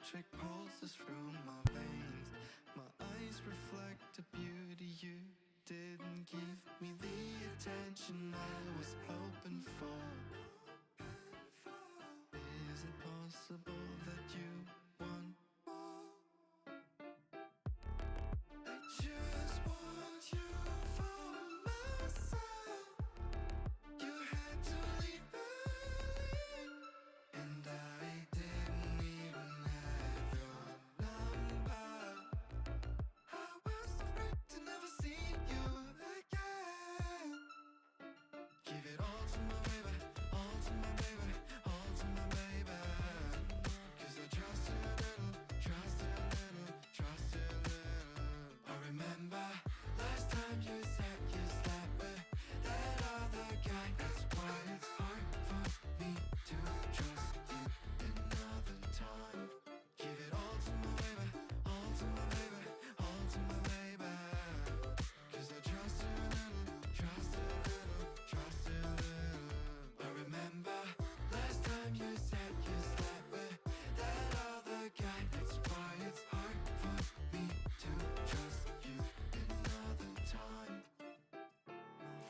electric pulses through my veins. My eyes reflect the beauty you didn't give me the attention I was hoping for. Is it possible that you want more? I just want you for myself. You had to leave early, and I didn't even have your number. I was afraid to never see you again. Give it all to my baby, all to my baby, all to my baby. 'Cause I trust you a little, trust you a little, trust you a little. I remember last time you said you slept with that other guy. That's why it's hard for me to trust you another time. Give it all to my baby, all to my baby, all to my baby. 'Cause I trust you a little, trust you a little, trust you a little. I remember last time you said you slept with that other guy. That's why it's hard for me to trust you another time. My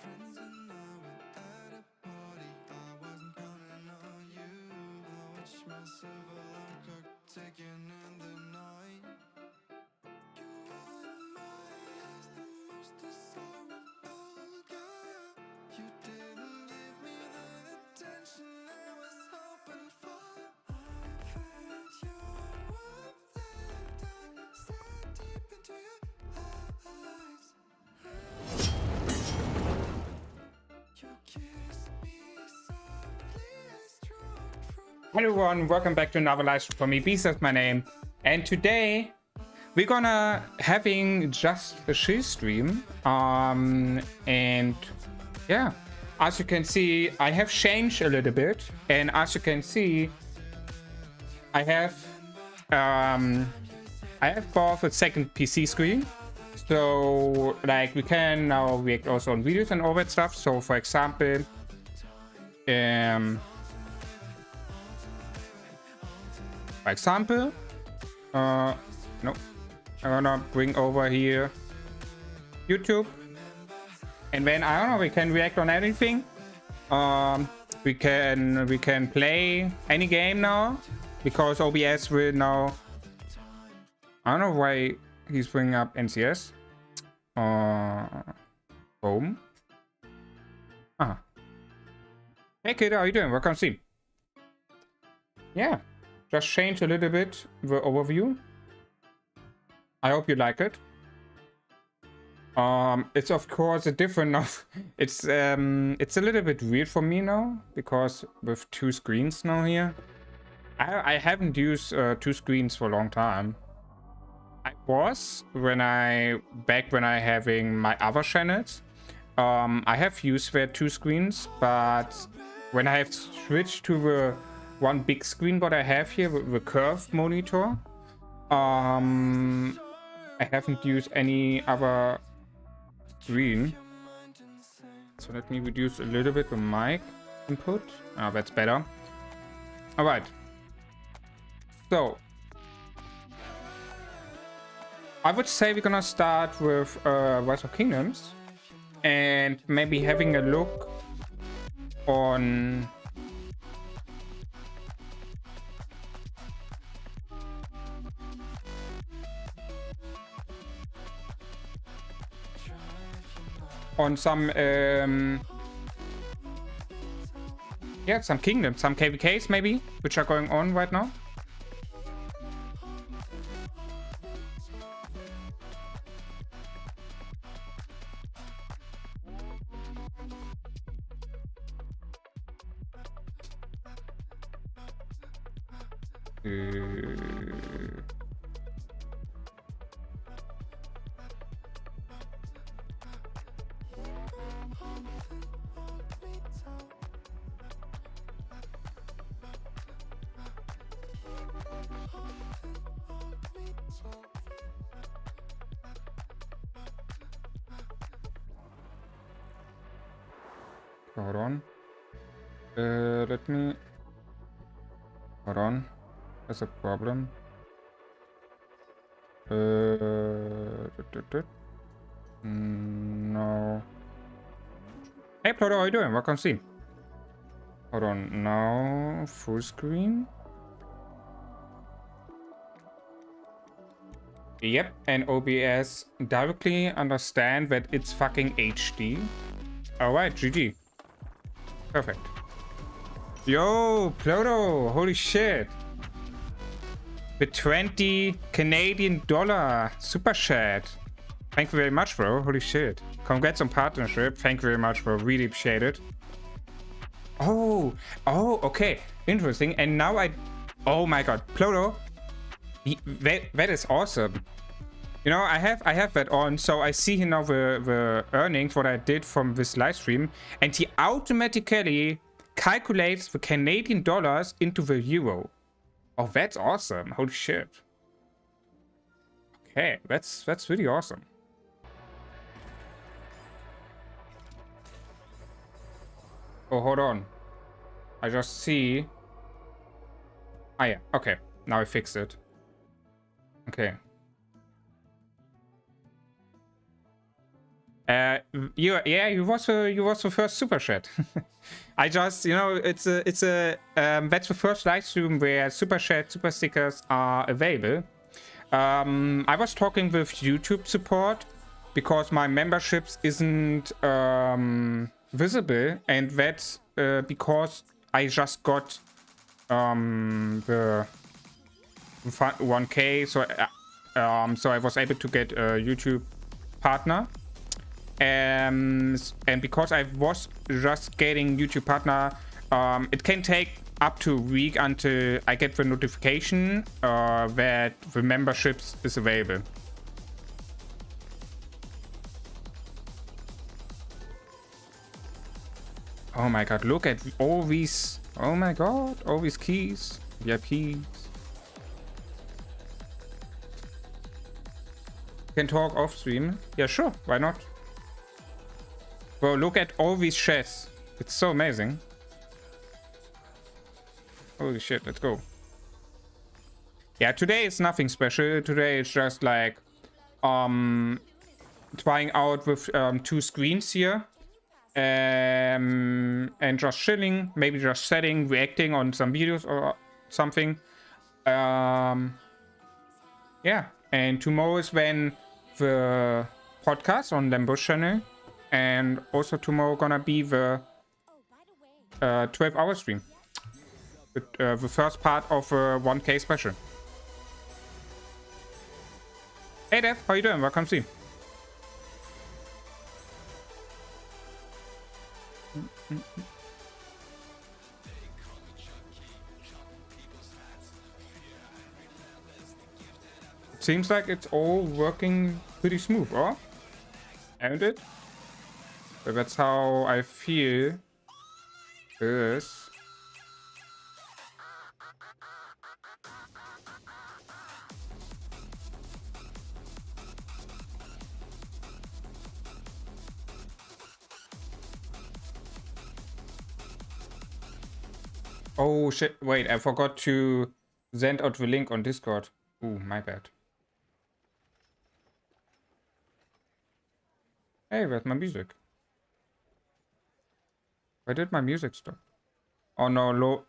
friends and I were at a party. I wasn't counting on you. I watched myself alarm clock ticking in the night. You were in my eyes the most desirable girl. You didn't give me the attention I was hoping for. I felt your warmth and I stared deep into your eyes. You kissed me softly and strong through. Hello everyone, welcome back to another live stream for me. BeasT is my name, and today we're gonna having just a chill stream. And yeah, as you can see, I have changed a little bit, and as you can see, I have bought a second PC screen, so like we can now react also on videos and all that stuff. So for example, no, I'm gonna bring over here YouTube, and then I don't know, we can react on anything. We can play any game now because OBS will now. I don't know why he's bringing up NCS. Home. Hey kid, how are you doing? Welcome to stream. Yeah, just change a little bit the overview. I hope you like it. It's of course a different of it's a little bit weird for me now because with two screens now here. I haven't used two screens for a long time. I was when I having my other channels. I have used their two screens, but when I have switched to the one big screen what I have here, the curved monitor, I haven't used any other screen. So let me reduce a little bit the mic input. Oh, that's better. All right. So I would say we're gonna start with Rise of Kingdoms and maybe having a look on some yeah, some kingdoms, some KVKs maybe, which are going on right now. Hold on. Let me. Hold on. There's a problem. No. Hey, Pluto, how you doing? Welcome to see. Hold on. Now, full screen. Yep, and OBS directly understand that it's fucking HD. Alright, GG. Perfect. Yo, Pluto, holy shit. The 20 Canadian dollar super chat. Thank you very much, bro. Holy shit. Congrats on partnership. Thank you very much, bro. Really appreciate it. Oh, okay. Interesting. And now oh my god, Pluto. That is awesome. You know, I have that on, so I see here now the earnings, what I did from this live stream, and he automatically calculates the Canadian dollars into the euro. Oh, that's awesome. Holy shit. Okay, that's really awesome. Oh, hold on. I just see. Ah, yeah. Okay. Now I fixed it. Okay. You was the first super chat. I just, you know, it's a that's the first live stream where super chat, super stickers are available. I was talking with YouTube support because my memberships isn't visible, and that's because I just got the 1K, so I was able to get a YouTube partner, and because I was just getting YouTube partner, it can take up to a week until I get the notification that the memberships is available. Oh my god, look at all these. Oh my god, all these keys. VIPs. Can talk off stream? Yeah, sure, why not? Bro, look at all these chests. It's so amazing. Holy shit, let's go. Yeah, today is nothing special. Today is just like trying out with 2 screens here. And just chilling, maybe just setting, reacting on some videos or something. Yeah, and tomorrow is when the podcast on Lambo's channel, and also tomorrow gonna be the 12-hour stream, the first part of a 1K special. Hey Dev, how you doing? Welcome to see. It seems like it's all working pretty smooth, or? Ain't it? So that's how I feel this. Oh shit, wait, I forgot to send out the link on Discord. Ooh, my bad. Hey, where's my music? Where did my music stop? Oh no,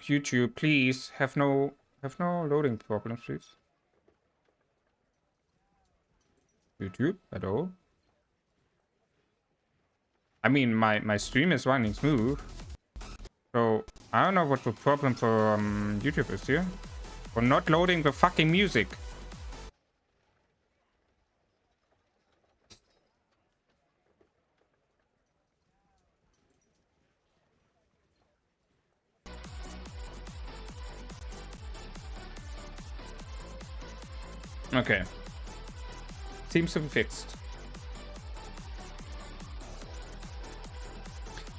YouTube, please have no loading problems, please. YouTube, hello. I mean, my stream is running smooth. So, I don't know what the problem for YouTube is here. For not loading the fucking music. Okay. Seems to be fixed.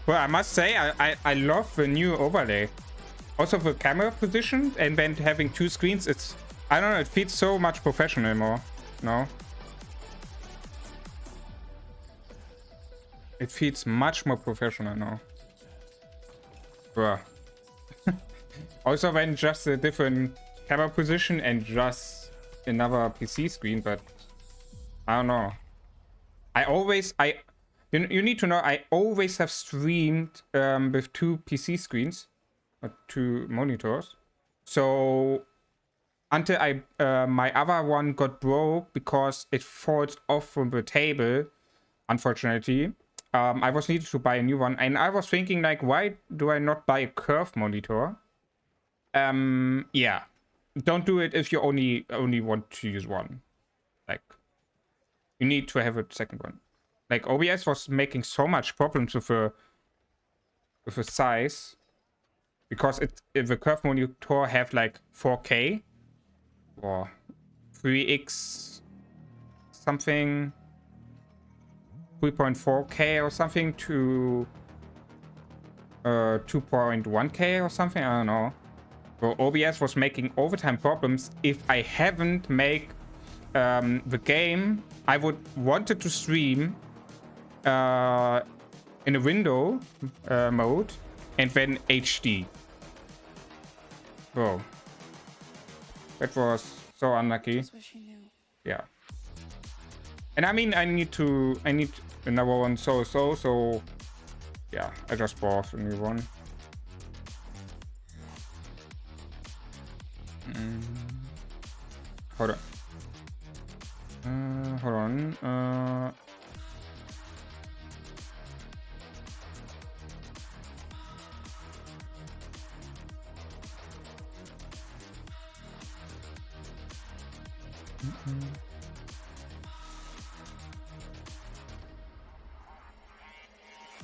Well, I must say, I love the new overlay. Also the camera position, and then having 2 screens, it's, I don't know, it feels so much professional more. No? It feels much more professional now. Bruh. Also when just a different camera position and just another PC screen, but I don't know. You need to know, I always have streamed with 2 PC screens, or 2 monitors. So until my other one got broke because it falls off from the table, unfortunately, I was needed to buy a new one. And I was thinking, like, why do I not buy a curved monitor? Yeah, don't do it if you only want to use one. Like, you need to have a second one. Like, OBS was making so much problems with the size, because if the curved monitor have like 4K or 3x something, 3.4K or something to 2.1K or something, I don't know. So OBS was making overtime problems if I haven't make the game I would wanted to stream in a window mode and then HD. Bro, that was so unlucky. Yeah. And I mean, I need another one, so yeah, I just bought a new one. Hold on.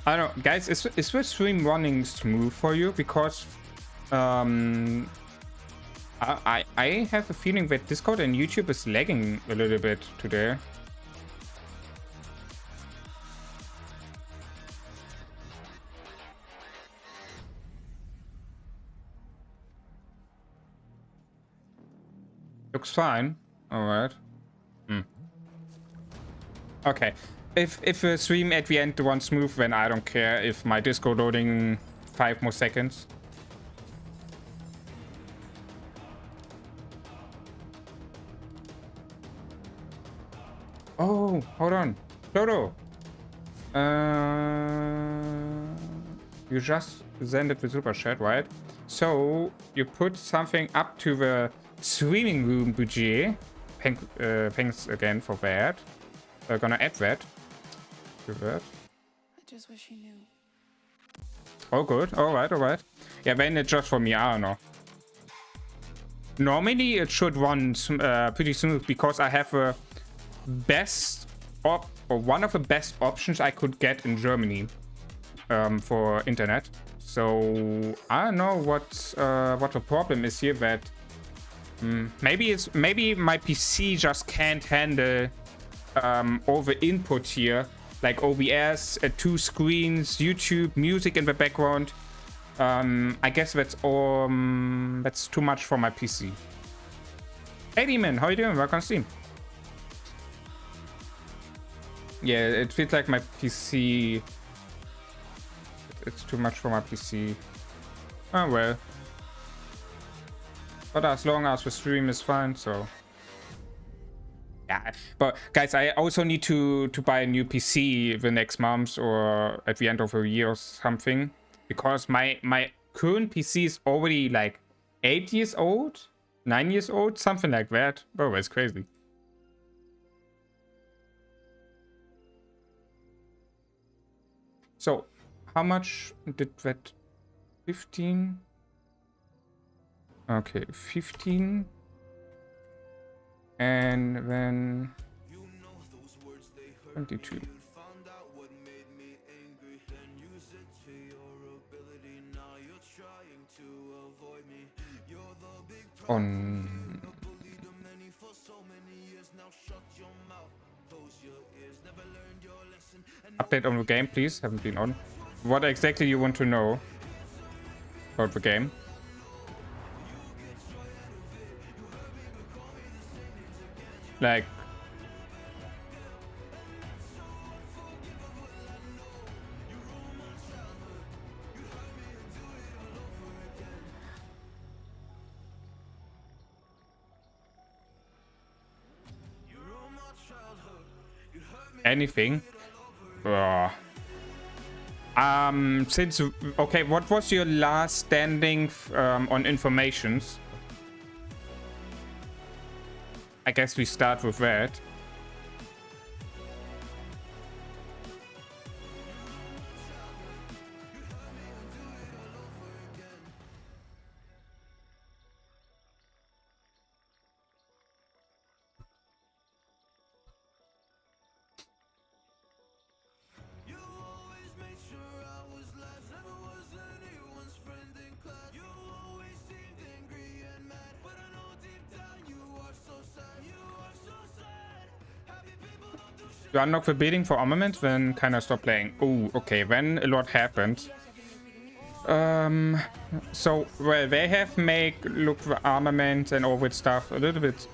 I don't know, guys, is the stream running smooth for you? Because I have a feeling that Discord and YouTube is lagging a little bit today. Looks fine. All right. Okay. If the stream at the end runs smooth, then I don't care if my Discord loading 5 more seconds. Oh, hold on. Dodo. You just sent it with super chat, right? So you put something up to the streaming room budget. Thanks again for that. We're gonna add that. To that. I just wish he knew. Oh, good. All right. Yeah, then it's just for me. I don't know. Normally it should run pretty smooth because I have a best or one of the best options I could get in Germany for internet. So I don't know what the problem is here. That maybe my PC just can't handle all the input here, like OBS, 2 screens, YouTube, music in the background. I guess that's all. That's too much for my PC. Hey Demon, how you doing? Welcome to Steam. Yeah, it feels like my PC. It's too much for my PC. Oh well. But as long as the stream is fine, so. Yeah, but guys, I also need to buy a new PC the next month or at the end of a year or something, because my current PC is already like 8 years old, 9 years old, something like that. Oh, that's crazy. So, how much did that? 15? Okay, 15. And then 22. On update on the game, please. Haven't been on. What exactly you want to know about the game? Like, anything. Since okay, what was your last standing on informations? I guess we start with that. You unlock the bidding for armament, then kind of stop playing. Oh, okay, then a lot happened. So, well, they have look the armament and all that stuff a little bit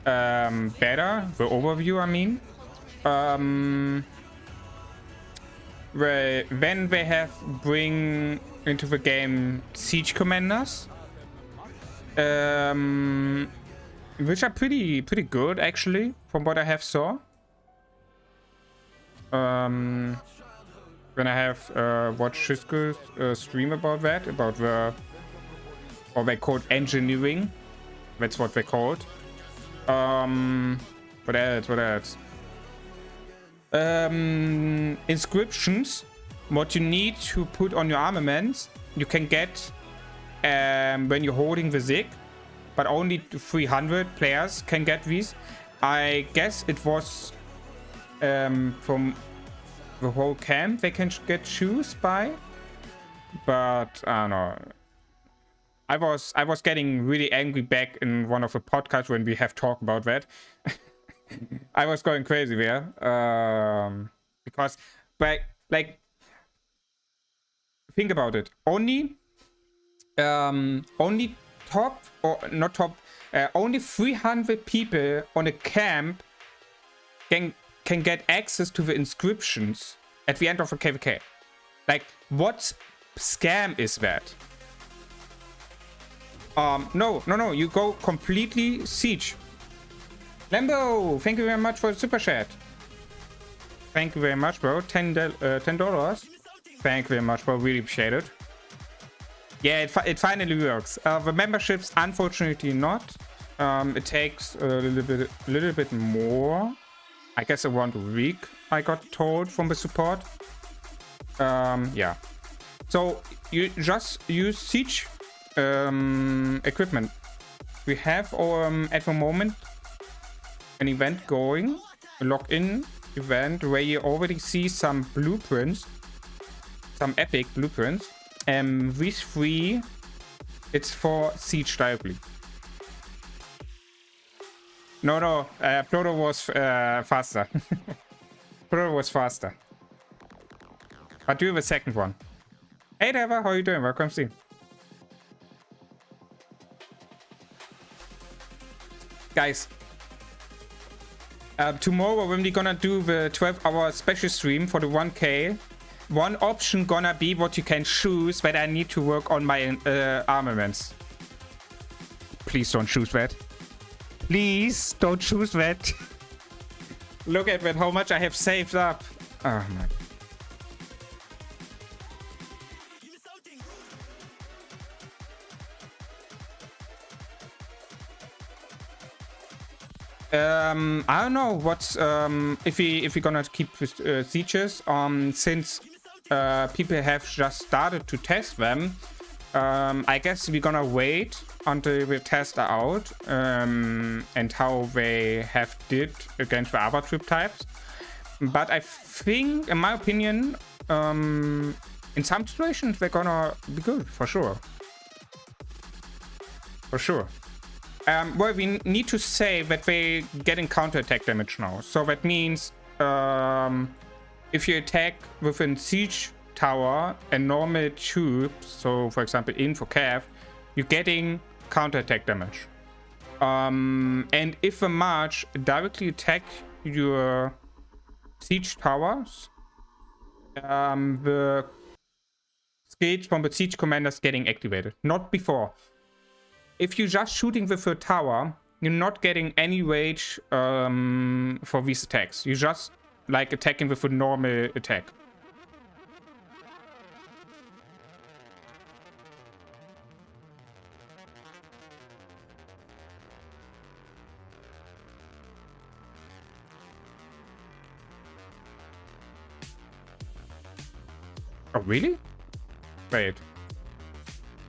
better. The overview, I mean. Well, then they have bring into the game siege commanders. Which are pretty good, actually, from what I have saw. When I have watched Shisko's stream about that, about the, or they called engineering. That's what they called. What else? Inscriptions. What you need to put on your armaments, you can get when you're holding the Zig, but only 300 players can get these. I guess it was from the whole camp they can get choose by, but I don't know. I was getting really angry back in one of the podcasts when we have talked about that. I was going crazy there because, but like, think about it. Only top, or not top, only 300 people on a camp can get access to the inscriptions at the end of a KVK. Like, what scam is that? No, you go completely siege. Lambo, thank you very much for the super chat. Thank you very much, bro. $10. Thank you very much, bro. Really appreciate it. Yeah, it finally works. The memberships, unfortunately, not. It takes a little bit more. I guess around a week, I got told from the support. Yeah. So you just use siege equipment. We have at the moment an event going, a login event where you already see some blueprints, some epic blueprints. These three, it's for siege directly. No, Proto was faster. Proto was faster. But do the second one. Hey Deva, how are you doing? Welcome, Steve. Guys, tomorrow when we're gonna do the 12-hour special stream for the 1K, one option gonna be what you can choose that I need to work on my armaments. Please don't choose that. Please don't choose that. Look at that, how much I have saved up. Oh my. I don't know what's if we're gonna keep with sieges. Since people have just started to test them, I guess we're gonna wait until we test out and how they have did against the other trip types. But I think, in my opinion, in some situations they're gonna be good for sure. For sure. Well, we need to say that they getting counterattack damage now. So that means if you attack within siege tower and normal troops, so for example info cav, you're getting counterattack damage. And if a march directly attack your siege towers, the skills from the siege commanders getting activated, not before. If you're just shooting with a tower, you're not getting any rage for these attacks. You just like attacking with a normal attack. Oh, really? Wait.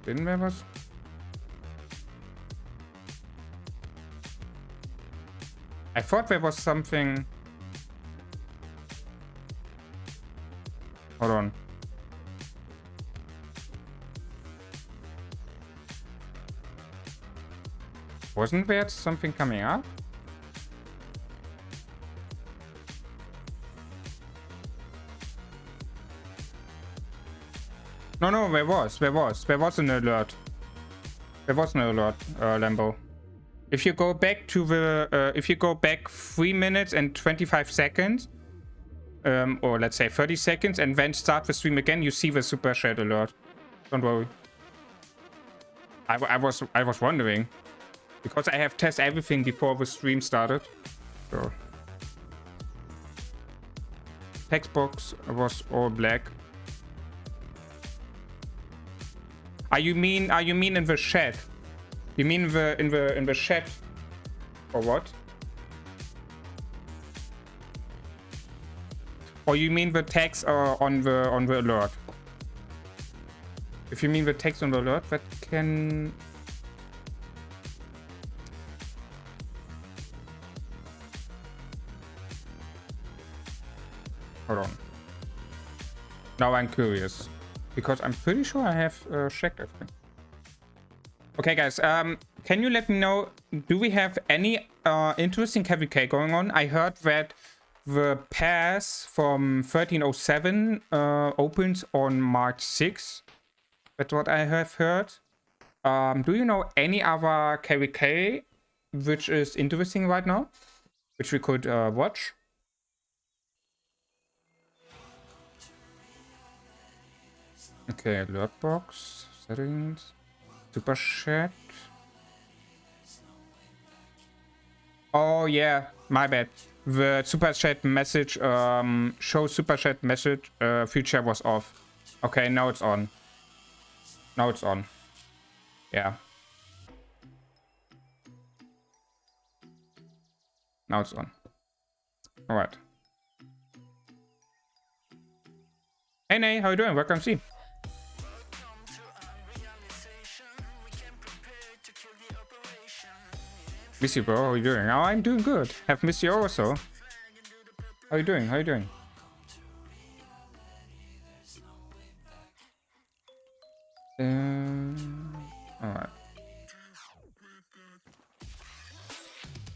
Didn't there was... I thought there was something... Hold on. Wasn't there something coming up? No, there was an alert. There was an alert, Lambo. If you go back to the, if you go back 3 minutes and 25 seconds, or let's say 30 seconds, and then start the stream again, you see the super chat alert. Don't worry. I was wondering, because I have tested everything before the stream started. So text box was all black. You mean in the chat? You mean in the chat, or what? Or you mean the text on the alert? If you mean the text on the alert, that can... Hold on. Now I'm curious, because I'm pretty sure I have checked everything. Okay, guys, can you let me know, do we have any interesting KVK going on? I heard that the pass from 1307 opens on March 6th. That's what I have heard. Do you know any other KVK which is interesting right now, which we could watch? Okay, alert box, settings, super chat. Oh yeah, my bad. The super chat message, show super chat message feature was off. Okay, now it's on. Now it's on. Yeah. Now it's on. All right. Hey, Nay, how you doing? Welcome, see. Miss you, bro. How are you doing? Oh, I'm doing good. Have missed you also. How you doing? How you doing? Alright.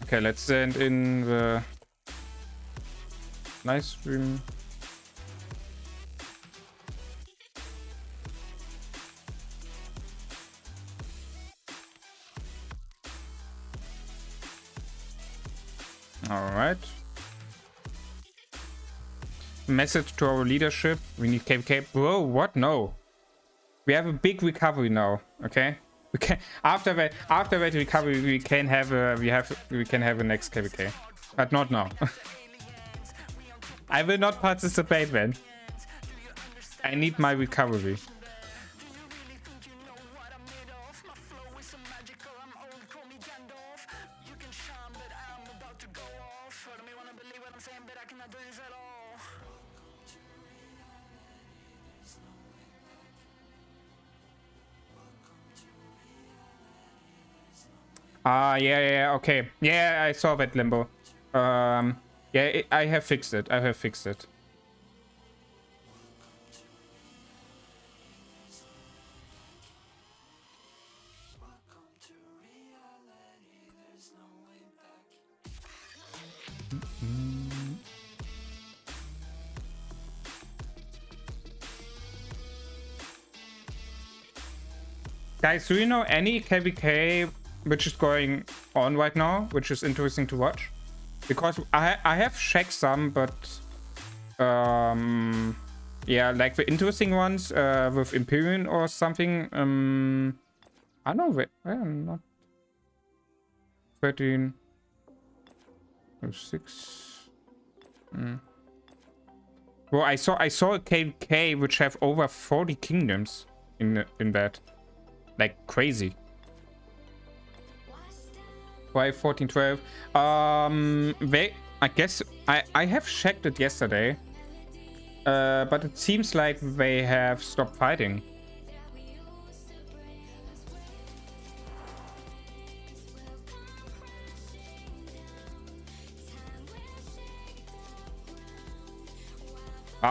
Okay, let's send in the live stream. All right. Message to our leadership. We need KVK. Bro, what? No. We have a big recovery now. Okay. We can after that recovery we can have a we can have a next KVK, but not now. I will not participate then. I need my recovery. Yeah, okay. Yeah, I saw that, Limbo. Yeah, I have fixed it. I have fixed it. Guys, do you know any KVK which is going on right now, which is interesting to watch? Because I have checked some, but yeah, like the interesting ones with Imperium or something. I don't know, I'm not 13 06. Well, I saw a KVK which have over 40 kingdoms in that. Like crazy. Why 14, 12? I guess I have checked it yesterday. But it seems like they have stopped fighting.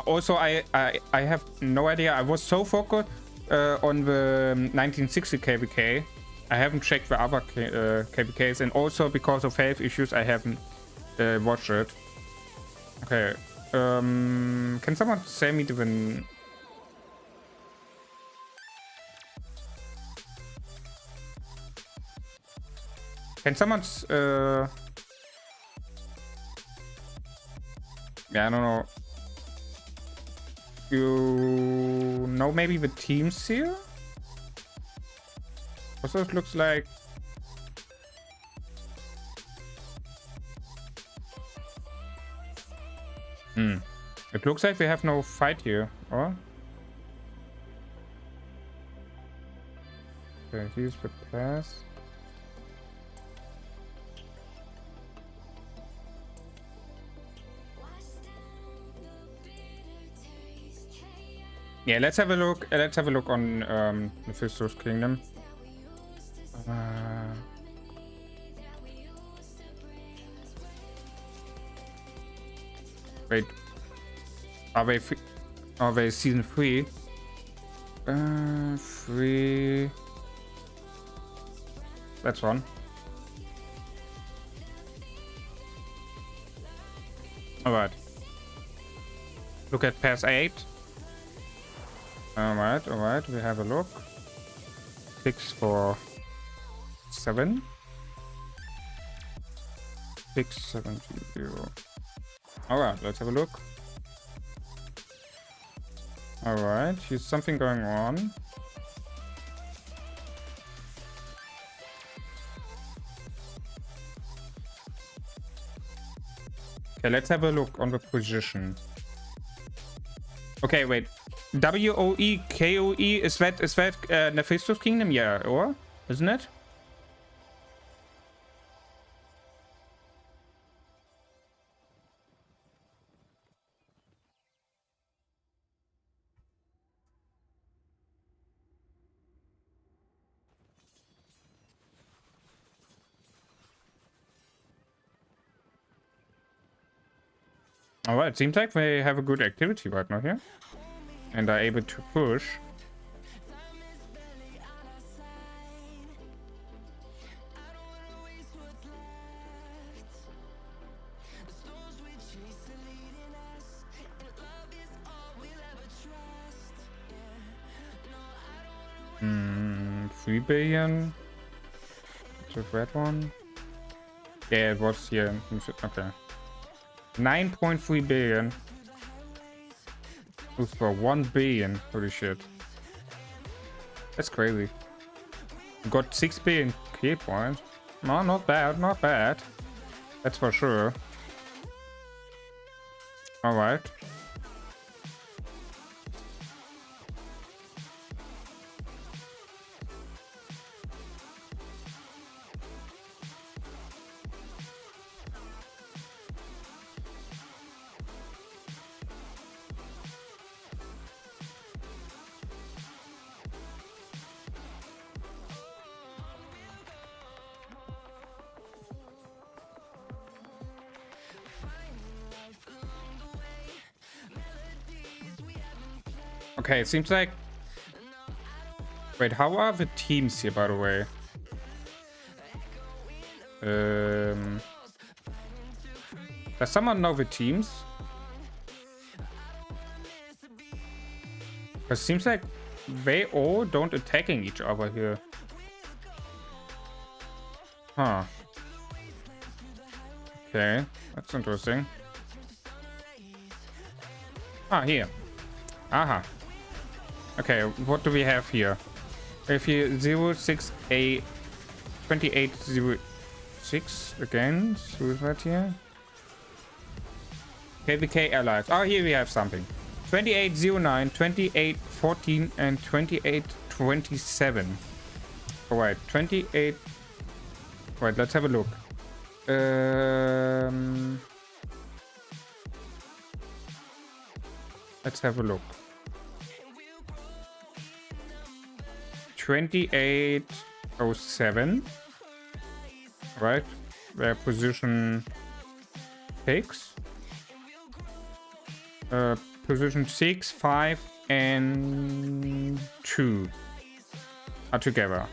Also, I have no idea. I was so focused on the 1960 KVK. I haven't checked the other KVKs, and also because of health issues, I haven't watched it. Okay. Can someone send me the... Can someone... Yeah, I don't know. You know maybe the teams here? Also, it looks like... It looks like we have no fight here, or? Okay, here's the pass. Yeah, let's have a look. Let's have a look on the Fistos Kingdom. Wait, are they season 3? 3. That's one. All right. Look at pass 8. All right. We have a look. 6 for 7. 6, 7, 0. Alright, let's have a look. Alright, here's something going on. Okay, let's have a look on the position. Okay, wait. WOEKOE, is that Nephistos Kingdom? Yeah, or? Isn't it? Alright, seems like they have a good activity right now here. And are able to push. Hmm, 3 billion. The red one. Yeah, it was here. Okay. 9.3 billion. For 1 billion. Holy shit. That's crazy. Got 6 billion key points. No, not bad, not bad. That's for sure. Alright. Okay, it seems like... Wait, how are the teams here, by the way? Does someone know the teams? It seems like they all don't attacking each other here. Huh. Okay, that's interesting. Ah, here. Aha. Okay, what do we have here? We have here 068 2806 again. So is that here? KVK allies. Oh, here we have something. 2809, 2814, and 2827. Alright, 28. Right, let's have a look. Let's have a look. 2807. Right, where position takes. Position 6, 5, and 2 are together.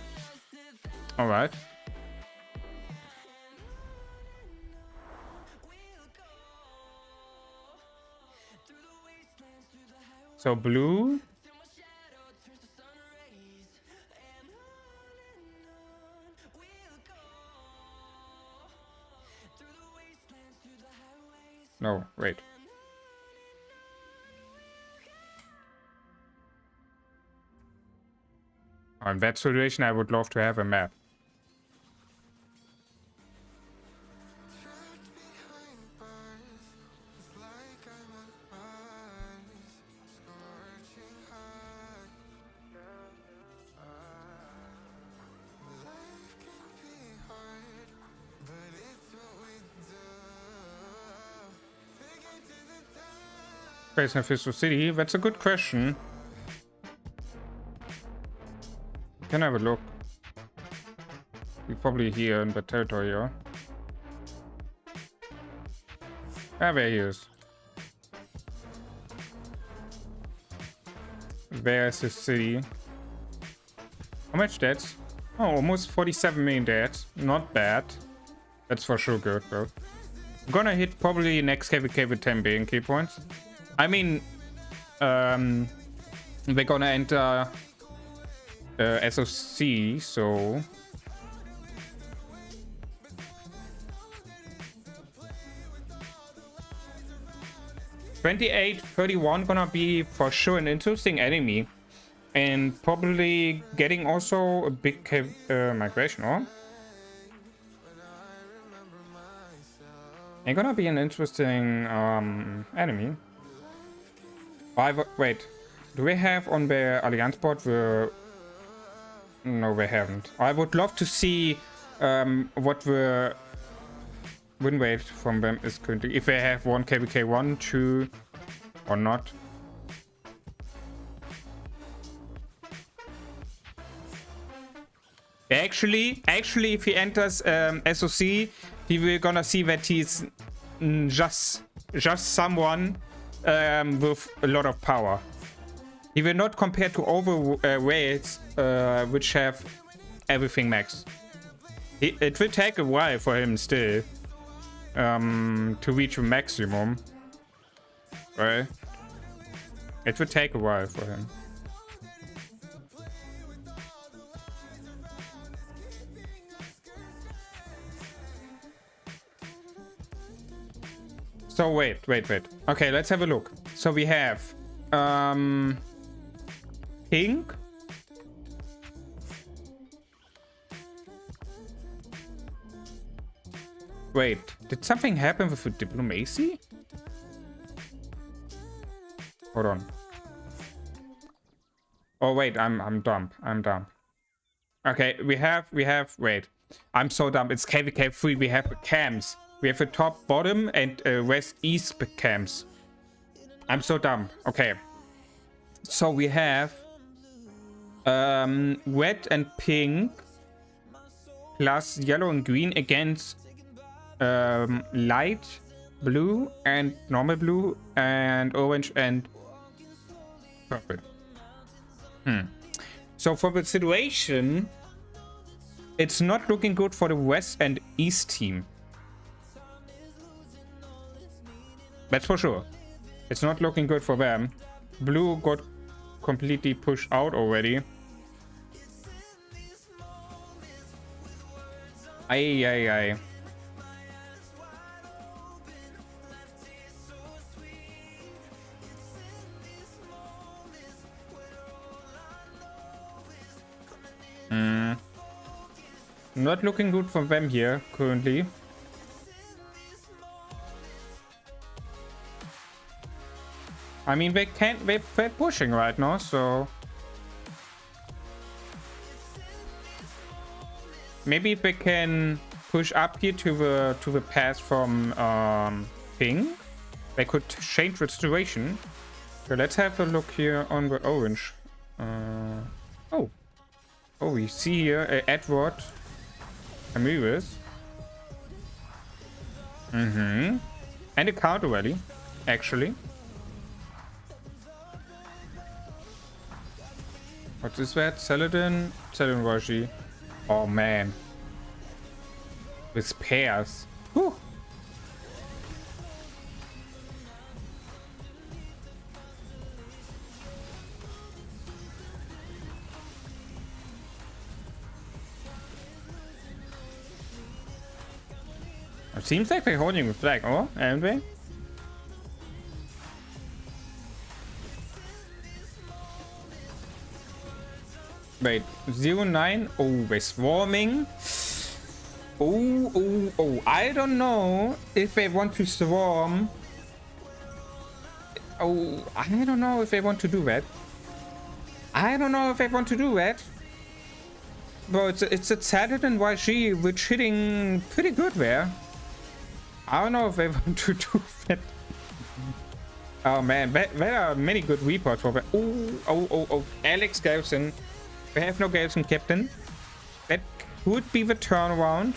Alright. So blue. No, wait. In that situation, I would love to have a map. Space Mephisto City? That's a good question. Can I have a look? We're probably here in the territory, yeah? Ah, there he is. There's the city. How much deaths? Oh, almost 47 million deaths. Not bad. That's for sure good, bro. I'm gonna hit probably next KVK with 10 billion key points. I mean, we're gonna enter SOC, so 2831 gonna be for sure an interesting enemy, and probably getting also a big migration, or it's gonna be an interesting enemy. Wait, do we have on the Alliance board the... No, we haven't. I would love to see what the win rate from them is currently. If they have one KVK 1, 2, or not. Actually, if he enters SOC, he will gonna see that he's just someone with a lot of power. He will not compare to overweights which have everything max. It will take a while for him still to reach a maximum. Right? It will take a while for him. So wait. Okay, let's have a look. So we have pink. Wait, did something happen with the diplomacy? Hold on. Oh wait, I'm dumb. Okay, we have wait. I'm so dumb. It's KVK 3. We have the camps. We have a top, bottom, and west east camps. I'm so dumb. Okay. So we have red and pink plus yellow and green against light blue and normal blue and orange and purple. So for the situation, it's not looking good for the west and east team. That's for sure. It's not looking good for them. Blue got completely pushed out already. Aye. Not looking good for them here currently. I mean, they can't. They're pushing right now, so maybe if they can push up here to the pass from ping, they could change the situation. So let's have a look here on the orange. Oh, we see here Edward Ramirez. And a counter rally, actually. What is that? Saladin Raji. Oh man. With pairs. Whew. It seems like they're holding the flag, oh, aren't they? Wait, 09? Oh, they're swarming. Oh, I don't know if they want to swarm. Oh, I don't know if they want to do that. But it's a Saturn YG, which hitting pretty good there. I don't know if they want to do that. Oh man, there are many good reports for that. Oh, Alex Galson. We have no Galson captain. That could be the turnaround.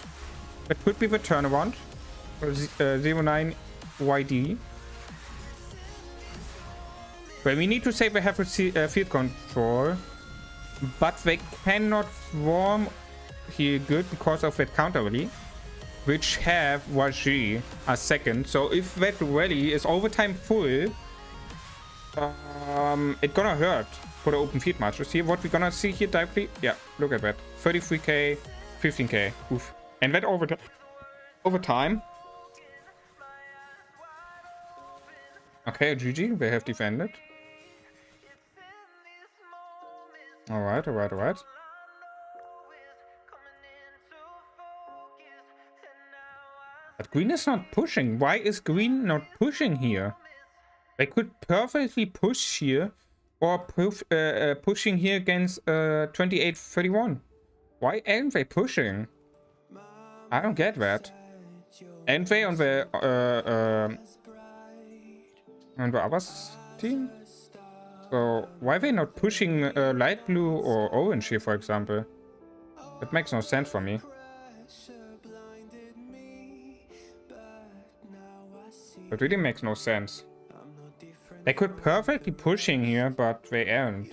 For 09 YD. Well, we need to say they have a field control. But they cannot swarm here good because of that counter rally, which have YG a second. So if that rally is overtime full, it's gonna hurt for the open field matches. Here, what we're gonna see here directly, yeah, look at that, 33k, 15k, oof, and that overtime. Okay, GG, they have defended. All right. But green is not pushing. Why is green not pushing here? They could perfectly push here, or pushing here against 28-31. Why aren't they pushing? I don't get that. Aren't they on the other team? So why are they not pushing light blue or orange here, for example? That makes no sense for me. It really makes no sense. They could perfectly pushing here, but they aren't.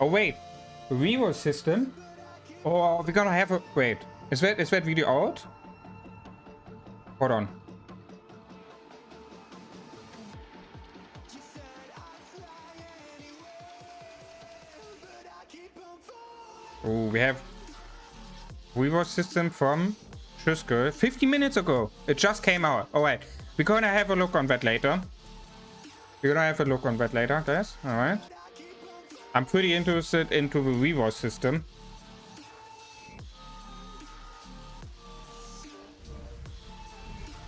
Oh wait, reverse system? Or we're gonna have a wait. Is that video out? Hold on. Oh, we have reverse system from Schuske 50 minutes ago. It just came out. Alright. We're gonna have a look on that later. Guys. Alright. I'm pretty interested into the reverse system.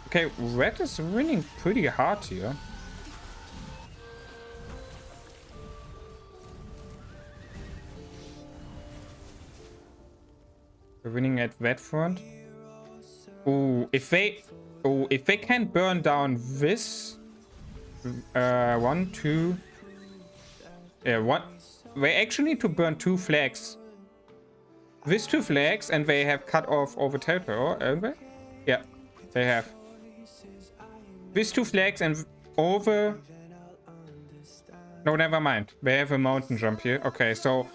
Okay, red is winning pretty hard here. We're winning at red front. Oh, if they can burn down this, one. They actually need to burn 2 flags. These 2 flags, and they have cut off over territory, haven't they? Yeah, they have. These 2 flags and over. No, never mind. They have a mountain jump here. Okay, so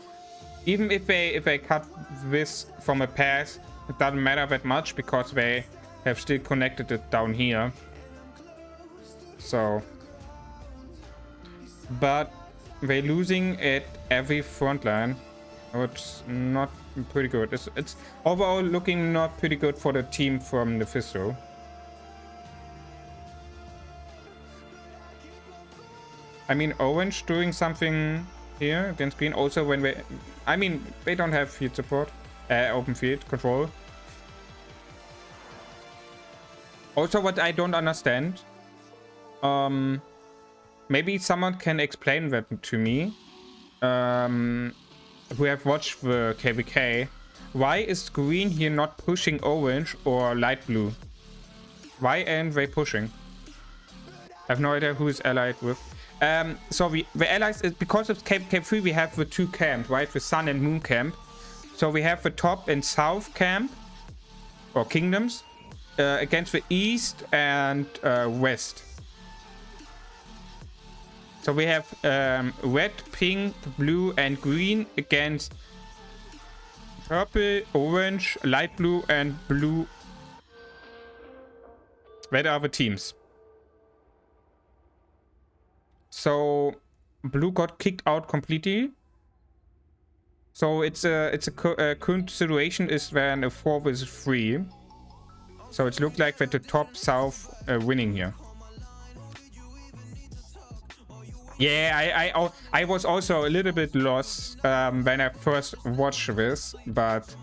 even if they cut this from a pass, it doesn't matter that much because they have still connected it down here. So, but they're losing at every front line, which not pretty good. It's overall looking not pretty good for the team from the Fisto. I mean, orange doing something here against green. Also, when we, I mean, they don't have field support, open field control. Also, what I don't understand, maybe someone can explain that to me. Who have watched the KVK, why is green here not pushing orange or light blue? Why aren't they pushing? I have no idea who is allied with. So the allies is because of KVK3 we have the two camps, right? The sun and moon camp. So we have the top and south camp or kingdoms against the east and west. So we have red, pink, blue, and green against purple, orange, light blue, and blue. That are the teams. So blue got kicked out completely. So it's a current situation is when a 4 versus 3. So it looked like that the top south winning here. Yeah, I was also a little bit lost when I first watched this, but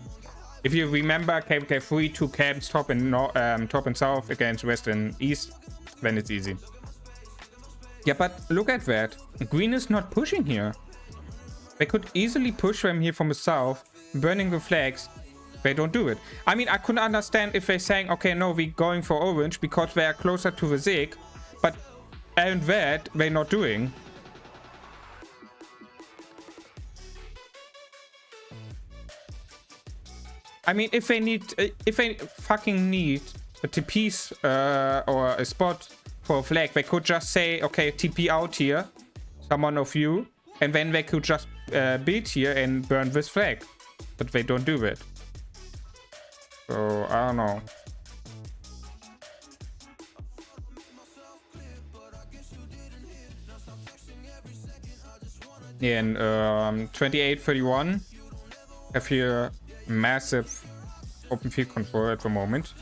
if you remember KVK3, two camps, top and south against west and east, then it's easy. Yeah, but look at that. Green is not pushing here. They could easily push them here from the south, burning the flags. They don't do it. I mean, I couldn't understand if they're saying, okay, no, we're going for orange because they are closer to the Zig, but and that they're not doing. I mean, if they fucking need a TP or a spot for a flag, they could just say, okay, TP out here, someone of you, and then they could just build here and burn this flag. But they don't do that. So, I don't know. Yeah, and 28-31 have here massive open field control at the moment.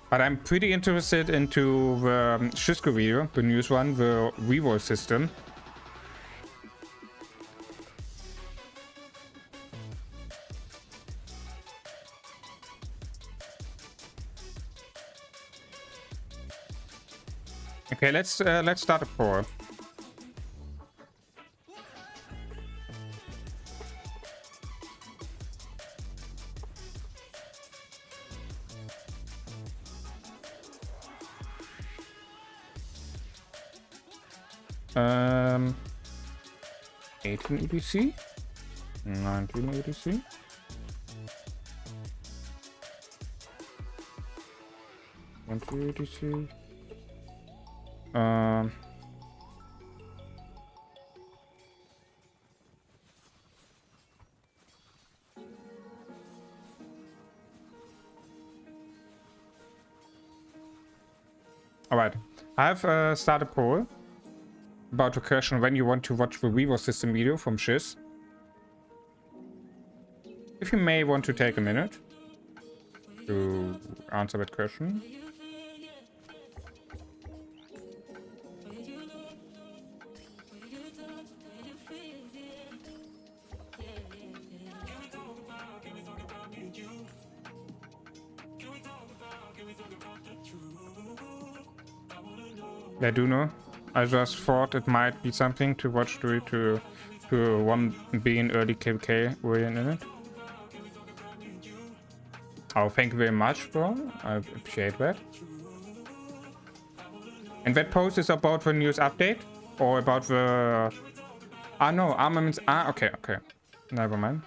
But I'm pretty interested into the Cisco video, the news one, the Revo system. Okay, let's start a poll. Um, 18 EDC, 19 EDC. EDC. All right, I have started a poll about the question when you want to watch the Revo system video from Shiz. If you may want to take a minute to answer that question. I do know. I just thought it might be something to watch due to one being early KVK variant in it. Oh, thank you very much, bro. I appreciate that. And that post is about the news update or about the... Ah, no, armaments... Ah, okay, okay. Never mind.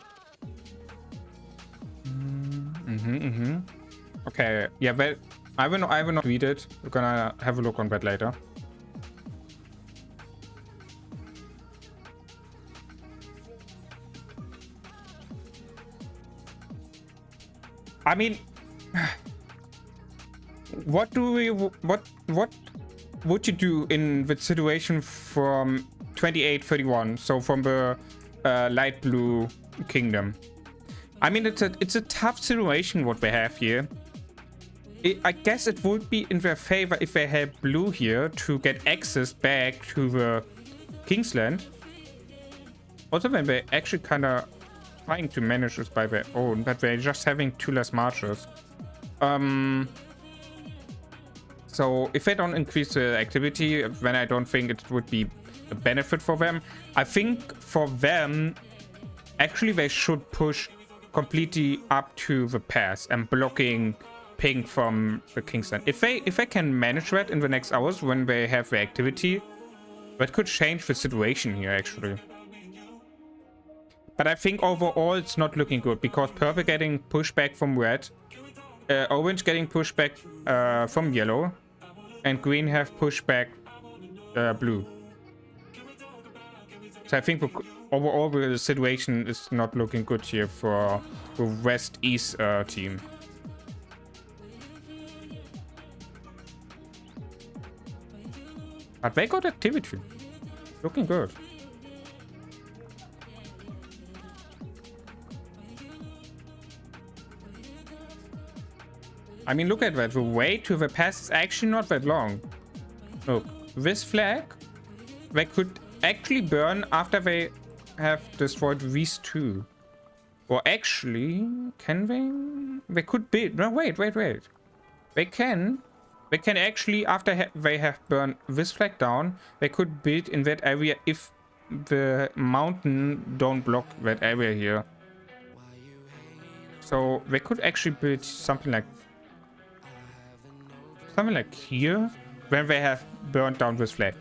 Okay, yeah, well, I will not read it. We're gonna have a look on that later. I mean, what would you do in the situation from 2831? So from the light blue kingdom. I mean, it's a tough situation what we have here. I guess it would be in their favor if they had blue here to get access back to the Kingsland. Also, when they're actually kind of trying to manage this by their own, but they're just having 2 less marches. So if they don't increase the activity, then I don't think it would be a benefit for them. I think for them, actually they should push completely up to the pass and blocking ping from the Kingsland. If they can manage that in the next hours when they have the activity, that could change the situation here actually. But I think overall it's not looking good because purple getting pushback from red, orange getting pushback from yellow, and green have pushback blue. So I think overall the situation is not looking good here for the West-East team. But they got activity. Looking good. I mean, look at that. The way to the pass is actually not that long. Look, this flag, they could actually burn after they have destroyed these 2. Or actually, can they? They could build. No, wait. They can actually, after they have burned this flag down, they could build in that area if the mountain don't block that area here. So they could actually build something like here when they have burned down this flag.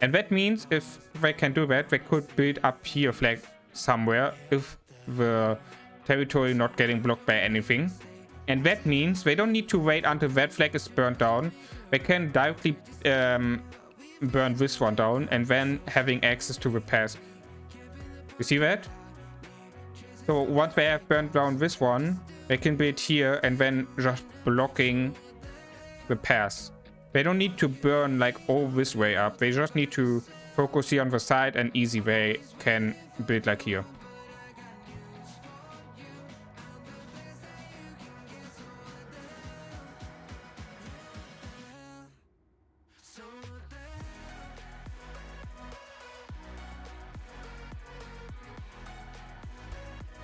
And that means if they can do that, they could build up here a flag somewhere if the territory not getting blocked by anything. And that means they don't need to wait until that flag is burned down. They can directly burn this one down and then having access to the pass. You see that? So once they have burned down this one, they can build here and then just blocking the pass. They don't need to burn like all this way up. They just need to focus here on the side and easy way can build like here.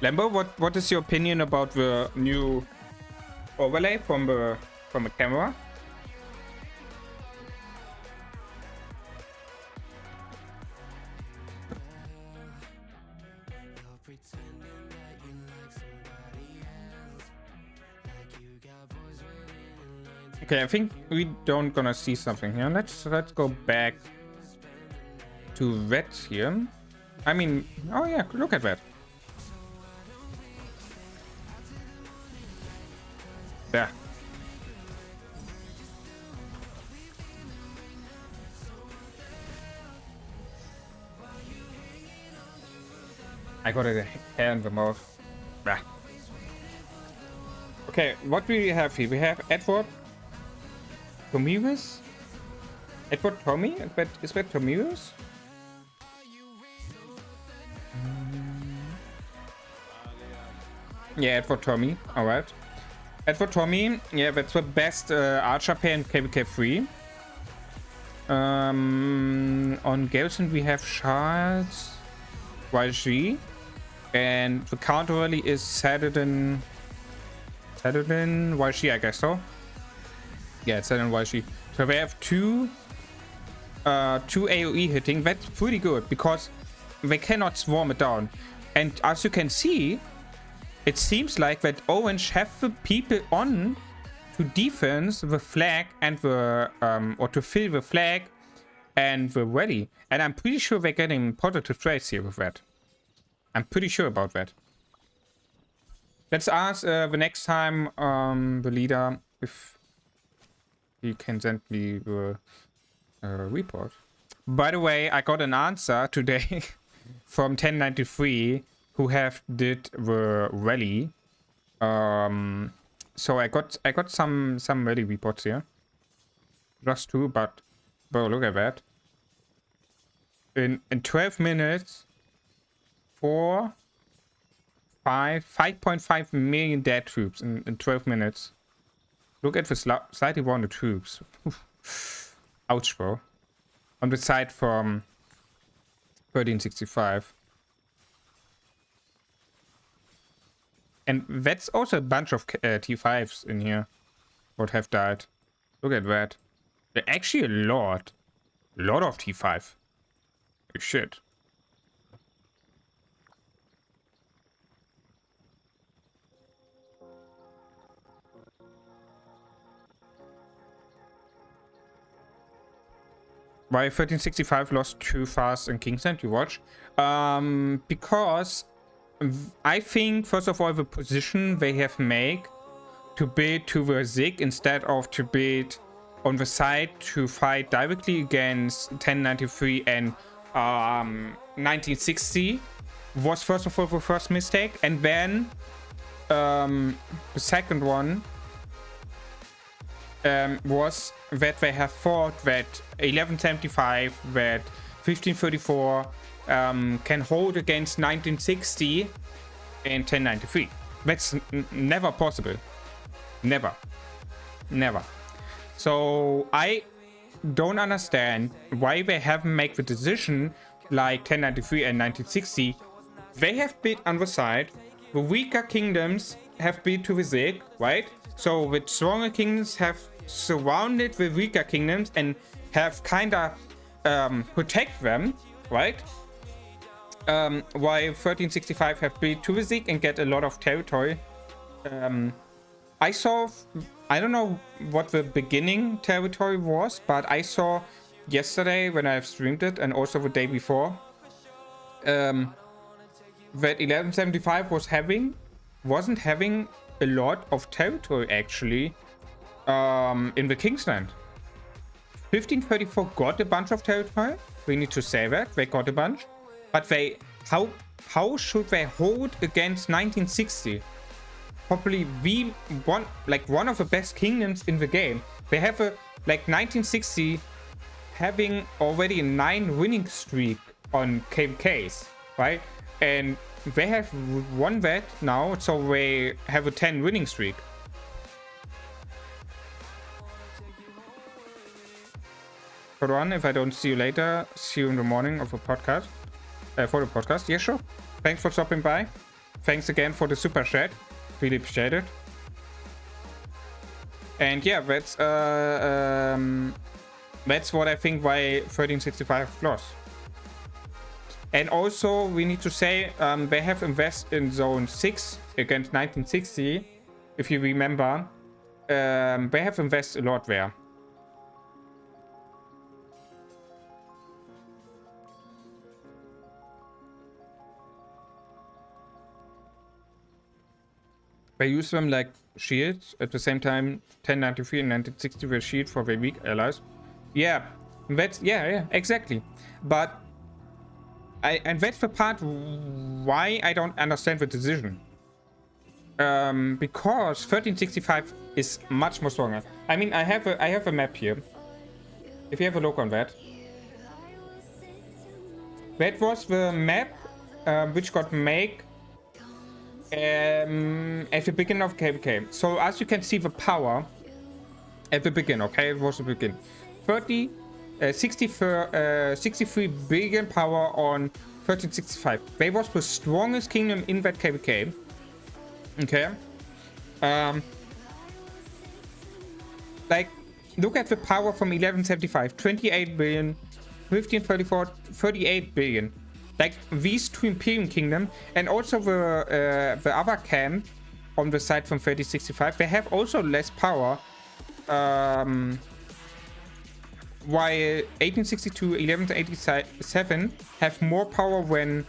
Lambo, what is your opinion about the new overlay from the camera? Okay, I think we don't gonna see something here. Let's go back to that here. I mean, oh yeah, look at that. There. I got a hair in the mouth. Bah. Okay, what do we have here? We have Edward Tomius? Edward Tommy? Is that Tomius? Yeah, Edward Tommy. Alright. Edward Tommy. Yeah, that's the best archer pair in KVK 3. On Garrison we have Charles YG. And the counter rally is Saturday YG, I guess so. Yeah, it's Saturday YG. So we have two AoE hitting. That's pretty good because they cannot swarm it down. And as you can see, it seems like that Orange have the people on to defense the flag and the or to fill the flag and the rally. And I'm pretty sure they're getting positive trades here with that. I'm pretty sure about that. Let's ask the next time the leader if he can send me the report. By the way, I got an answer today from 1093 who have did the rally So I got some ready reports here. Just 2, but bro, look at that. In 12 minutes, 5.5 million dead troops in 12 minutes. Look at the slightly wounded troops. Ouch, bro. On the side from 1365. And that's also a bunch of T5s in here. What have died. Look at that. Actually a lot. A lot of T5. Shit. Why 1365 lost too fast in Kingsland, you watch? Because I think, first of all, the position they have made to build to the Zig instead of to build on the side to fight directly against 1093 and 1960 was first of all the first mistake. And then the second one was that they have thought that 1175, that 1534 can hold against 1960 and 1093. That's never possible. Never. So I don't understand why they haven't made the decision like 1093 and 1960. They have built on the side. The weaker kingdoms have built to the Zig, right? So the stronger kingdoms have surrounded the weaker kingdoms and have kinda protect them, right? While 1365 have built to the Zig and get a lot of territory. I don't know what the beginning territory was, but I saw yesterday when I streamed it and also the day before that 1175 wasn't having a lot of territory actually in the Kingsland. 1534 got a bunch of territory. We need to say that they got a bunch, but how should they hold against 1960? Probably one of the best kingdoms in the game. They have a 1960 having already a 9 winning streak on KVKs, right? And they have won that now, so they have a 10 winning streak. Hold on, if I don't see you later, see you in the morning of a podcast. For the podcast, yeah, sure. Thanks for stopping by. Thanks again for the super chat. Really appreciate it. And yeah, that's what I think why 1365 lost. And also we need to say they have invested in zone 6 against 1960. If you remember, they have invested a lot there. They use them like shields. At the same time, 1093 and 1960 were shield for their weak allies. Yeah, that's yeah, exactly. But and that's the part why I don't understand the decision. Because 1365 is much more stronger. I mean, I have a map here. If you have a look on that, that was the map which got made at the beginning of KVK. So as you can see, the power at the beginning, okay, it was the beginning. 63 billion power on 1365. They was the strongest kingdom in that KVK. Okay. Like, look at the power from 1175. 28 billion. 1534, 38 billion. Like, these two Imperium Kingdom and also the other camp on the side from 3065, they have also less power. While 1862, 1187 have more power when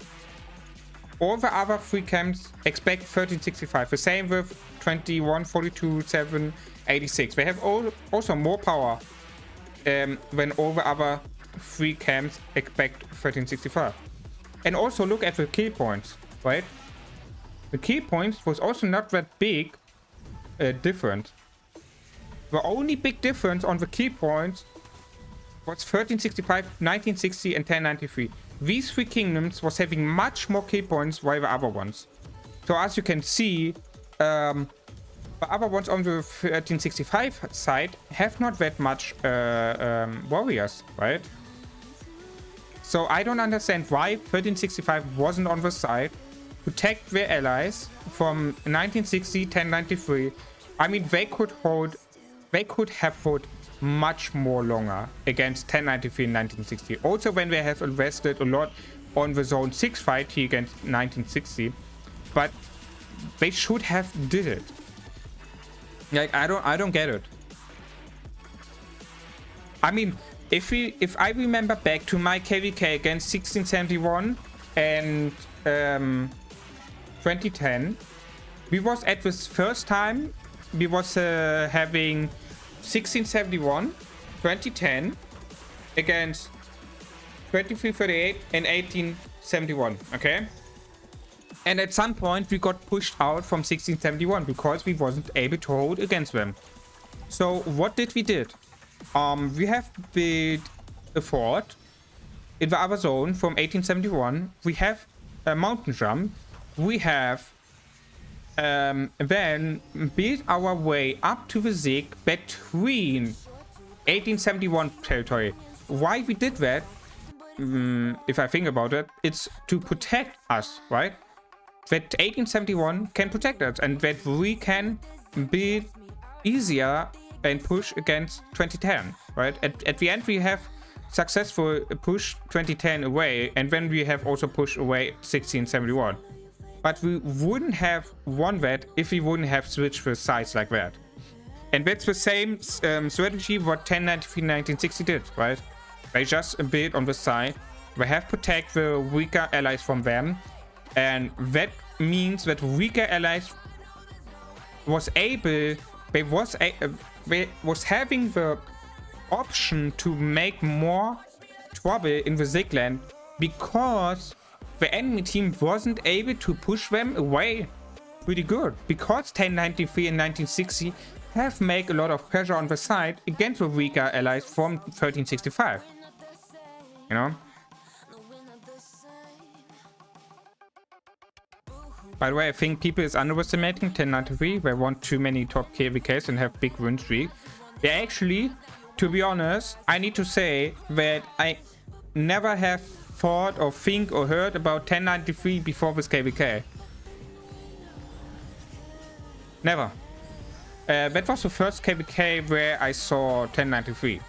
all the other three camps expect 1365. The same with 21, 42, 7, 86. They have also more power when all the other three camps expect 1365. And also look at the key points, right? The key points was also not that big different. The only big difference on the key points was 1365, 1960, and 1093. These three kingdoms was having much more key points than the other ones. So as you can see, the other ones on the 1365 side have not that much warriors, right? So I don't understand why 1365 wasn't on the side, protect their allies from 1960, 1093. I mean, they could have fought much more longer against 1093 and 1960. Also, when they have invested a lot on the zone 6 fight here against 1960, but they should have did it. Like, I don't get it. I mean, if I remember back to my KVK against 1671 and 2010, we was at this first time we was having 1671, 2010 against 2338 and 1871, okay? And at some point we got pushed out from 1671 because we wasn't able to hold against them. So what did we did? We have built a fort in the other zone from 1871. We have a mountain jump. We have then build our way up to the Zig between 1871 territory. Why we did that, if I think about it, it's to protect us, right? That 1871 can protect us and that we can build easier and push against 2010, right? At the end we have successful push 2010 away, and then we have also pushed away 1671. But we wouldn't have won that if we wouldn't have switched the sides like that. And that's the same strategy what 1093 1960 did, right? They just build on the side. They have protect the weaker allies from them. And that means that weaker allies was able, they was having the option to make more trouble in the Zigland because the enemy team wasn't able to push them away pretty good, because 1093 and 1960 have made a lot of pressure on the side against the weaker allies from 1365. You know? By the way, I think people is underestimating 1093. They want too many top KVKs and have big win streak. They actually, to be honest, I need to say that I never have thought or think or heard about 1093 before this KVK. Never. That was the first KVK where I saw 1093.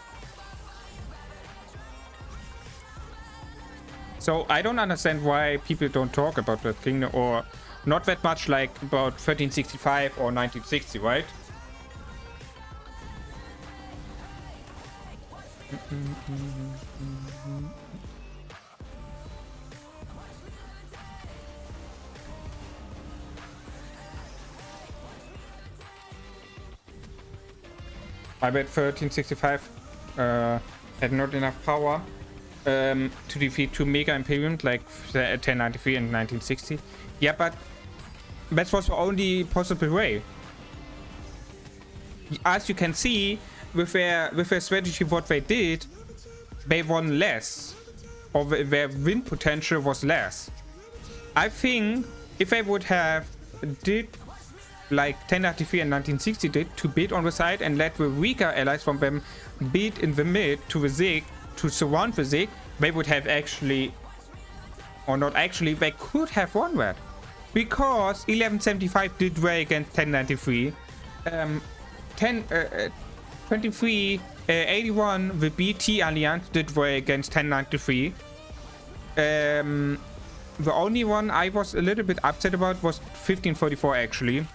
So I don't understand why people don't talk about that kingdom, or not that much like about 1365 or 1960, right? I bet 1365 had not enough power to defeat two mega imperiums like 1093 and 1960. Yeah, but that was the only possible way. As you can see, with their strategy, what they did, they won less, or their win potential was less. I think if they would have did like 1093 and 1960 did, to beat on the side and let the weaker allies from them beat in the mid to the Zig, to surround the Zig, they would have actually, or not actually, they could have won that. Because 1175 did well against 1093. 2381, the BT Alliance did well against 1093. The only one I was a little bit upset about was 1544 actually.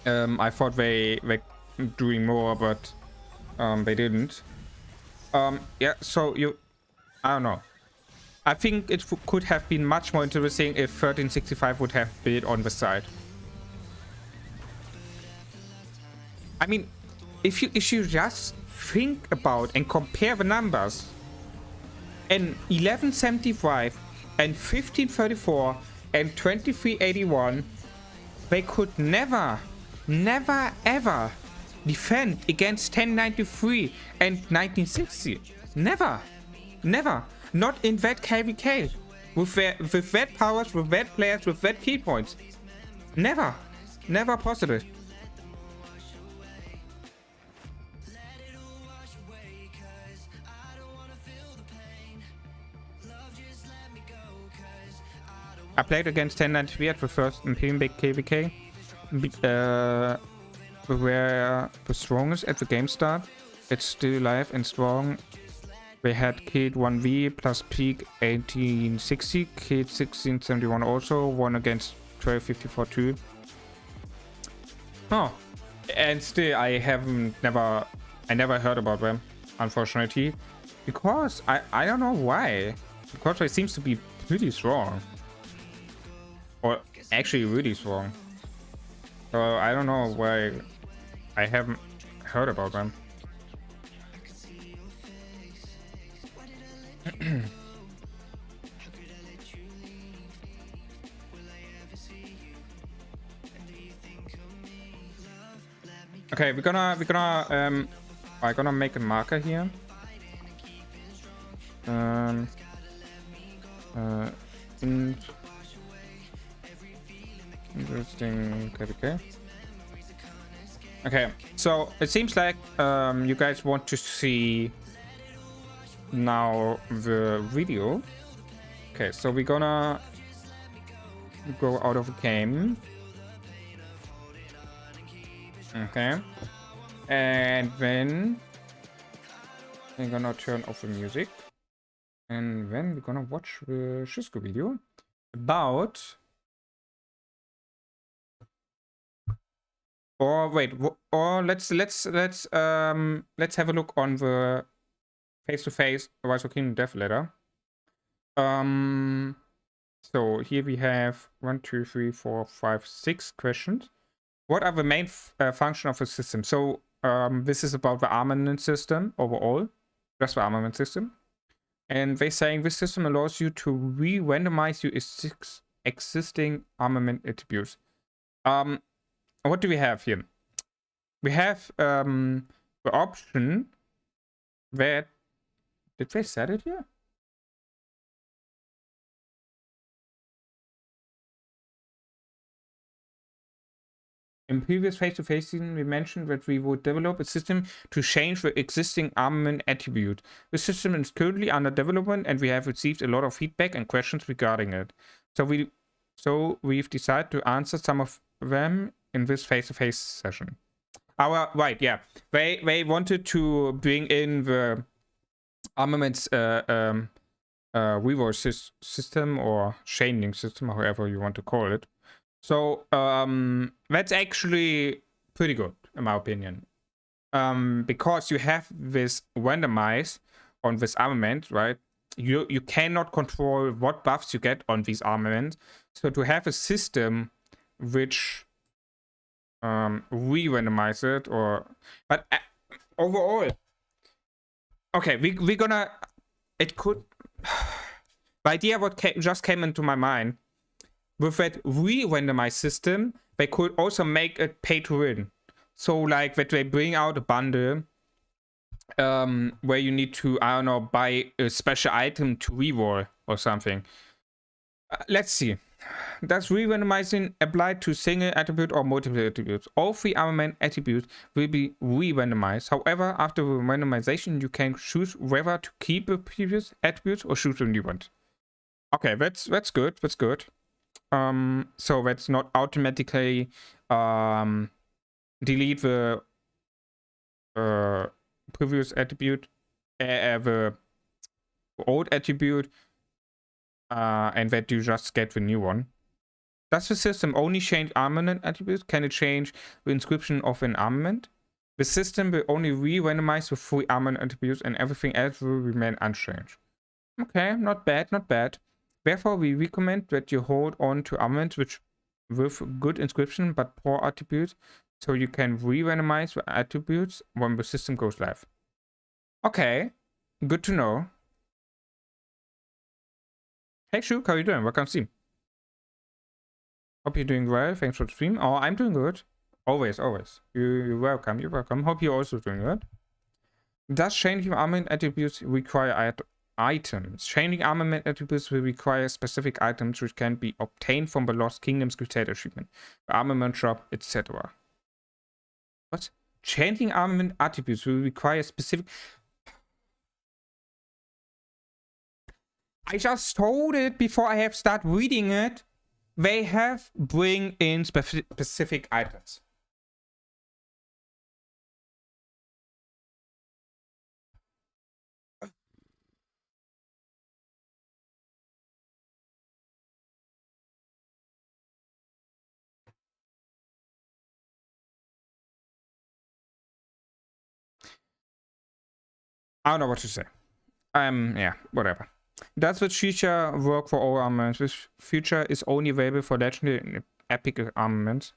I thought they were doing more, but they didn't. Yeah, so I don't know. I think it could have been much more interesting if 1365 would have been on the side. I mean, if you just think about and compare the numbers, in 1175 and 1534 and 2381, they could never never ever defend against 1093 and 1960. Never. Never. Not in that KVK. With that powers, with that players, with that key points. Never. Never possible. I played against 1093 at the first IMP KVK. We were the strongest at the game start. It's still alive and strong. They had killed 1v plus peak 1860, killed 1671 also, won against 1254 too. Oh, and still I never heard about them, unfortunately, because I don't know why, because they seems to be pretty strong, or actually really strong. So I don't know why I haven't heard about them. Okay, we're gonna make a marker here. Interesting KVK. Okay, so it seems like you guys want to see now the video. Okay, so we're gonna go out of the game. Okay, and then we're gonna turn off the music, and then we're gonna watch the Cisco video about, or wait, or let's have a look on the face-to-face Rise of Kingdom death letter. So here we have 1, 2, 3, 4, 5, 6 questions. What are the main function of the system? So this is about the armament system overall, just the armament system. And they're saying this system allows you to re-randomize your existing armament attributes. What do we have here? We have the option that, did they set it here? In previous face-to-face season, we mentioned that we would develop a system to change the existing armament attribute. The system is currently under development, and we have received a lot of feedback and questions regarding it. So we've decided to answer some of them in this face-to-face session. Right, yeah. They wanted to bring in the armaments reverse system or chaining system, however you want to call it. So that's actually pretty good in my opinion, because you have this randomize on this armament, right? You cannot control what buffs you get on these armaments, so to have a system which re-randomize it, or but overall, okay, we're gonna, it could, the idea what just came into my mind. With that re-randomized system, they could also make it pay to win. So like that they bring out a bundle where you need to, I don't know, buy a special item to reroll or something. Let's see. Does re-randomizing apply to single attribute or multiple attributes? All 3 armament attributes will be re-randomized. However, after the randomization, you can choose whether to keep the previous attributes or choose the new ones. Okay, that's good. That's good. So that's not automatically delete the previous attribute, the old attribute, and that you just get the new one. Does the system only change armament attributes? Can it change the inscription of an armament? The system will only re-randomize the 3 armament attributes, and everything else will remain unchanged. Okay, not bad, not bad. Therefore, we recommend that you hold on to armaments with good inscription but poor attributes, so you can re-randomize the attributes when the system goes live. Okay, good to know. Hey Shuk, how are you doing? Welcome to stream. Hope you're doing well. Thanks for the stream. Oh, I'm doing good. Always, always. You're welcome. You're welcome. Hope you're also doing good. Does changing armament attributes require items? Changing armament attributes will require specific items which can be obtained from the Lost Kingdom's Crusade achievement, armament shop, etc. What? Changing armament attributes will require specific... I just told it before I have started reading it. They have bring in specific items. I don't know what to say. Yeah, whatever. Does the feature work for all armaments? This feature is only available for legendary and epic armaments.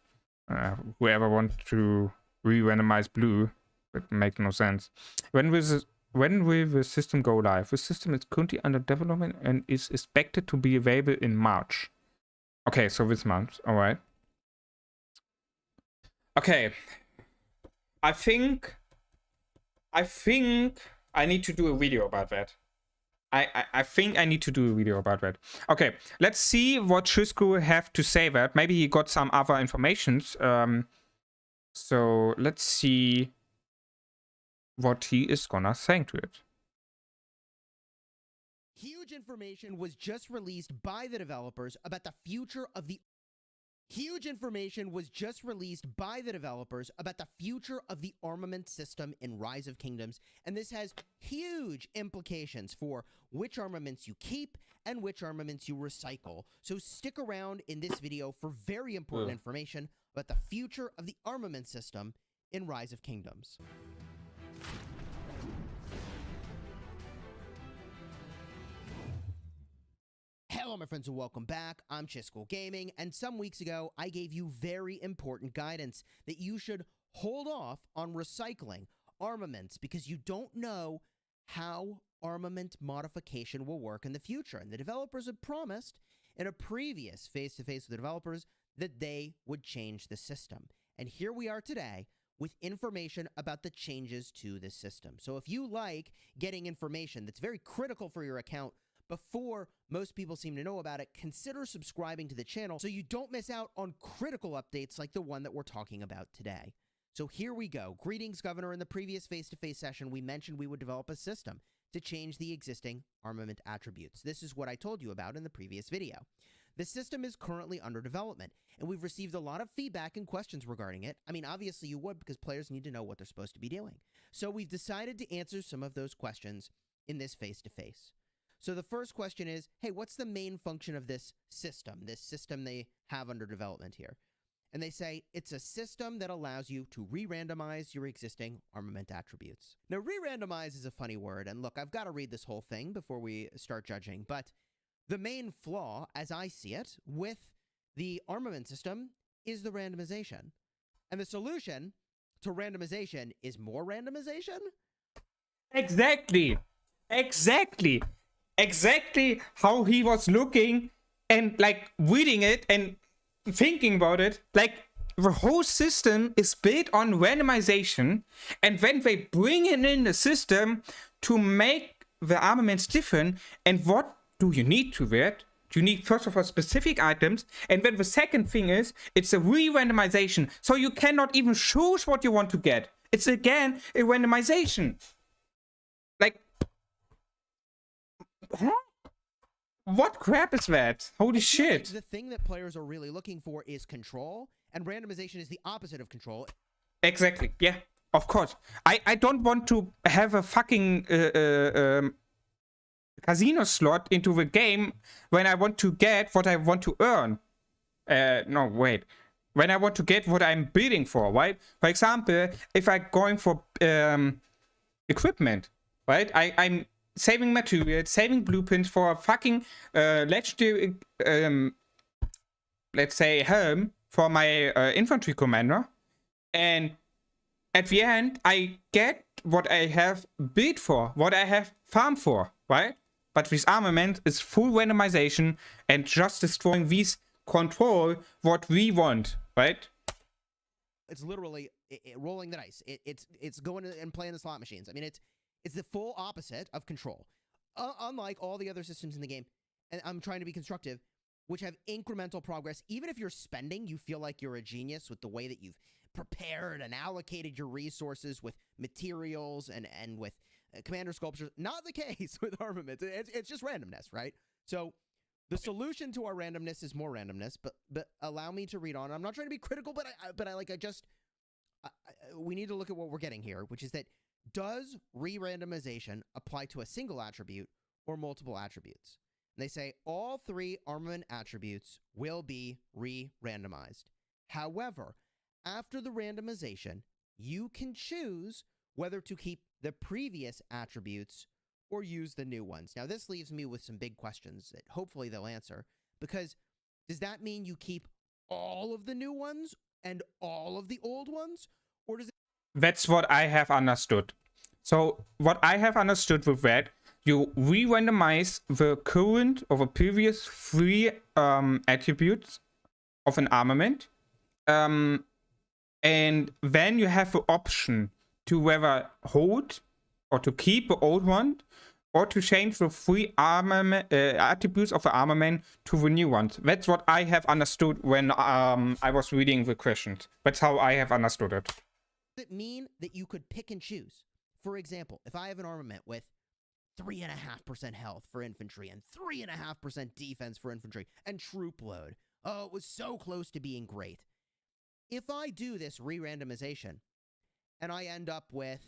Whoever wants to re-randomize blue, it makes no sense. When will the system go live? The system is currently under development and is expected to be available in March. Okay, so this month, alright. Okay. I think I need to do a video about that. I think I need to do a video about that. Okay, let's see what Shisku have to say that. Maybe he got some other informations. So let's see what he is gonna say to it. Huge information was just released by the developers about the future of the armament system in Rise of Kingdoms, and this has huge implications for which armaments you keep and which armaments you recycle. So stick around in this video for very important information about the future of the armament system in Rise of Kingdoms. Hello my friends and welcome back. I'm Chisco Gaming, and some weeks ago I gave you very important guidance that you should hold off on recycling armaments because you don't know how armament modification will work in the future. And the developers had promised in a previous face-to-face with the developers that they would change the system. And here we are today with information about the changes to this system. So if you like getting information that's very critical for your account before most people seem to know about it, consider subscribing to the channel so you don't miss out on critical updates like the one that we're talking about today. So here we go. Greetings, Governor. In the previous face-to-face session, we mentioned we would develop a system to change the existing armament attributes. This is what I told you about in the previous video. The system is currently under development, and we've received a lot of feedback and questions regarding it. I mean, obviously you would, because players need to know what they're supposed to be doing. So we've decided to answer some of those questions in this face-to-face. So the first question is, hey, what's the main function of this system they have under development here? And they say it's a system that allows you to re-randomize your existing armament attributes. Now, re-randomize is a funny word, and look, I've got to read this whole thing before we start judging, but the main flaw, as I see it, with the armament system is the randomization. And the solution to randomization is more randomization? Exactly how he was looking and like reading it and thinking about it. Like the whole system is built on randomization, and when they bring in the system to make the armaments different, and what do you need to that? You need first of all specific items, and then the second thing is it's a re-randomization, so you cannot even choose what you want to get. It's again a randomization. Like, huh? What crap is that? Holy shit. The thing that players are really looking for is control, and randomization is the opposite of control. Exactly, yeah, of course. I don't want to have a fucking casino slot into the game when I want to get what I want to earn. No, wait. When I want to get what I'm bidding for, right? For example, if I'm going for equipment, right? I'm saving materials, saving blueprints for a fucking legendary, let's say, helm for my infantry commander. And at the end, I get what I have bid for, what I have farmed for, right? But this armament is full randomization and just destroying these control what we want, right? It's literally rolling the dice. It's going and playing the slot machines. I mean, it's the full opposite of control. Unlike all the other systems in the game, and I'm trying to be constructive, which have incremental progress. Even if you're spending, you feel like you're a genius with the way that you've prepared and allocated your resources with materials and with commander sculptures. Not the case with armaments. It's just randomness, right? So the solution to our randomness is more randomness, but allow me to read on. I'm not trying to be critical, we need to look at what we're getting here, which is that does re-randomization apply to a single attribute or multiple attributes? And they say all 3 armament attributes will be re-randomized. However, after the randomization, you can choose whether to keep the previous attributes or use the new ones. Now, this leaves me with some big questions that hopefully they'll answer, because does that mean you keep all of the new ones and all of the old ones? Or does it... That's what I have understood. So what I have understood with that, you re-randomize the current or the previous 3 attributes of an armament. And then you have the option to whether hold or to keep the old one, or to change the 3 armament, attributes of the armament to the new ones. That's what I have understood when I was reading the questions. That's how I have understood it. Does it mean that you could pick and choose? For example, if I have an armament with 3.5% health for infantry and 3.5% defense for infantry and troop load, oh, it was so close to being great. If I do this re-randomization and I end up with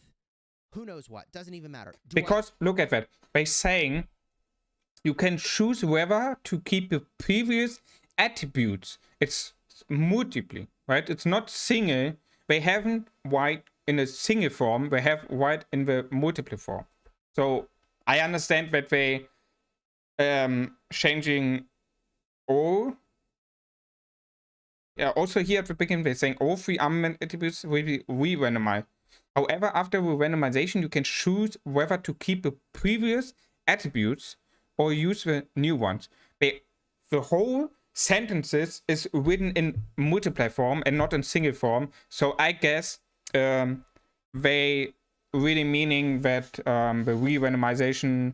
who knows what, doesn't even matter. Because look at that. By saying you can choose whether to keep the previous attributes. It's multiply, right? It's not single. They haven't white in a single form. They have white in the multiple form. So I understand that they changing all. Yeah, also here at the beginning, they're saying all 3 armament attributes will be re-randomized. However, after the randomization, you can choose whether to keep the previous attributes or use the new ones. The whole sentences is written in multiply form and not in single form. So I guess they really meaning that the re-randomization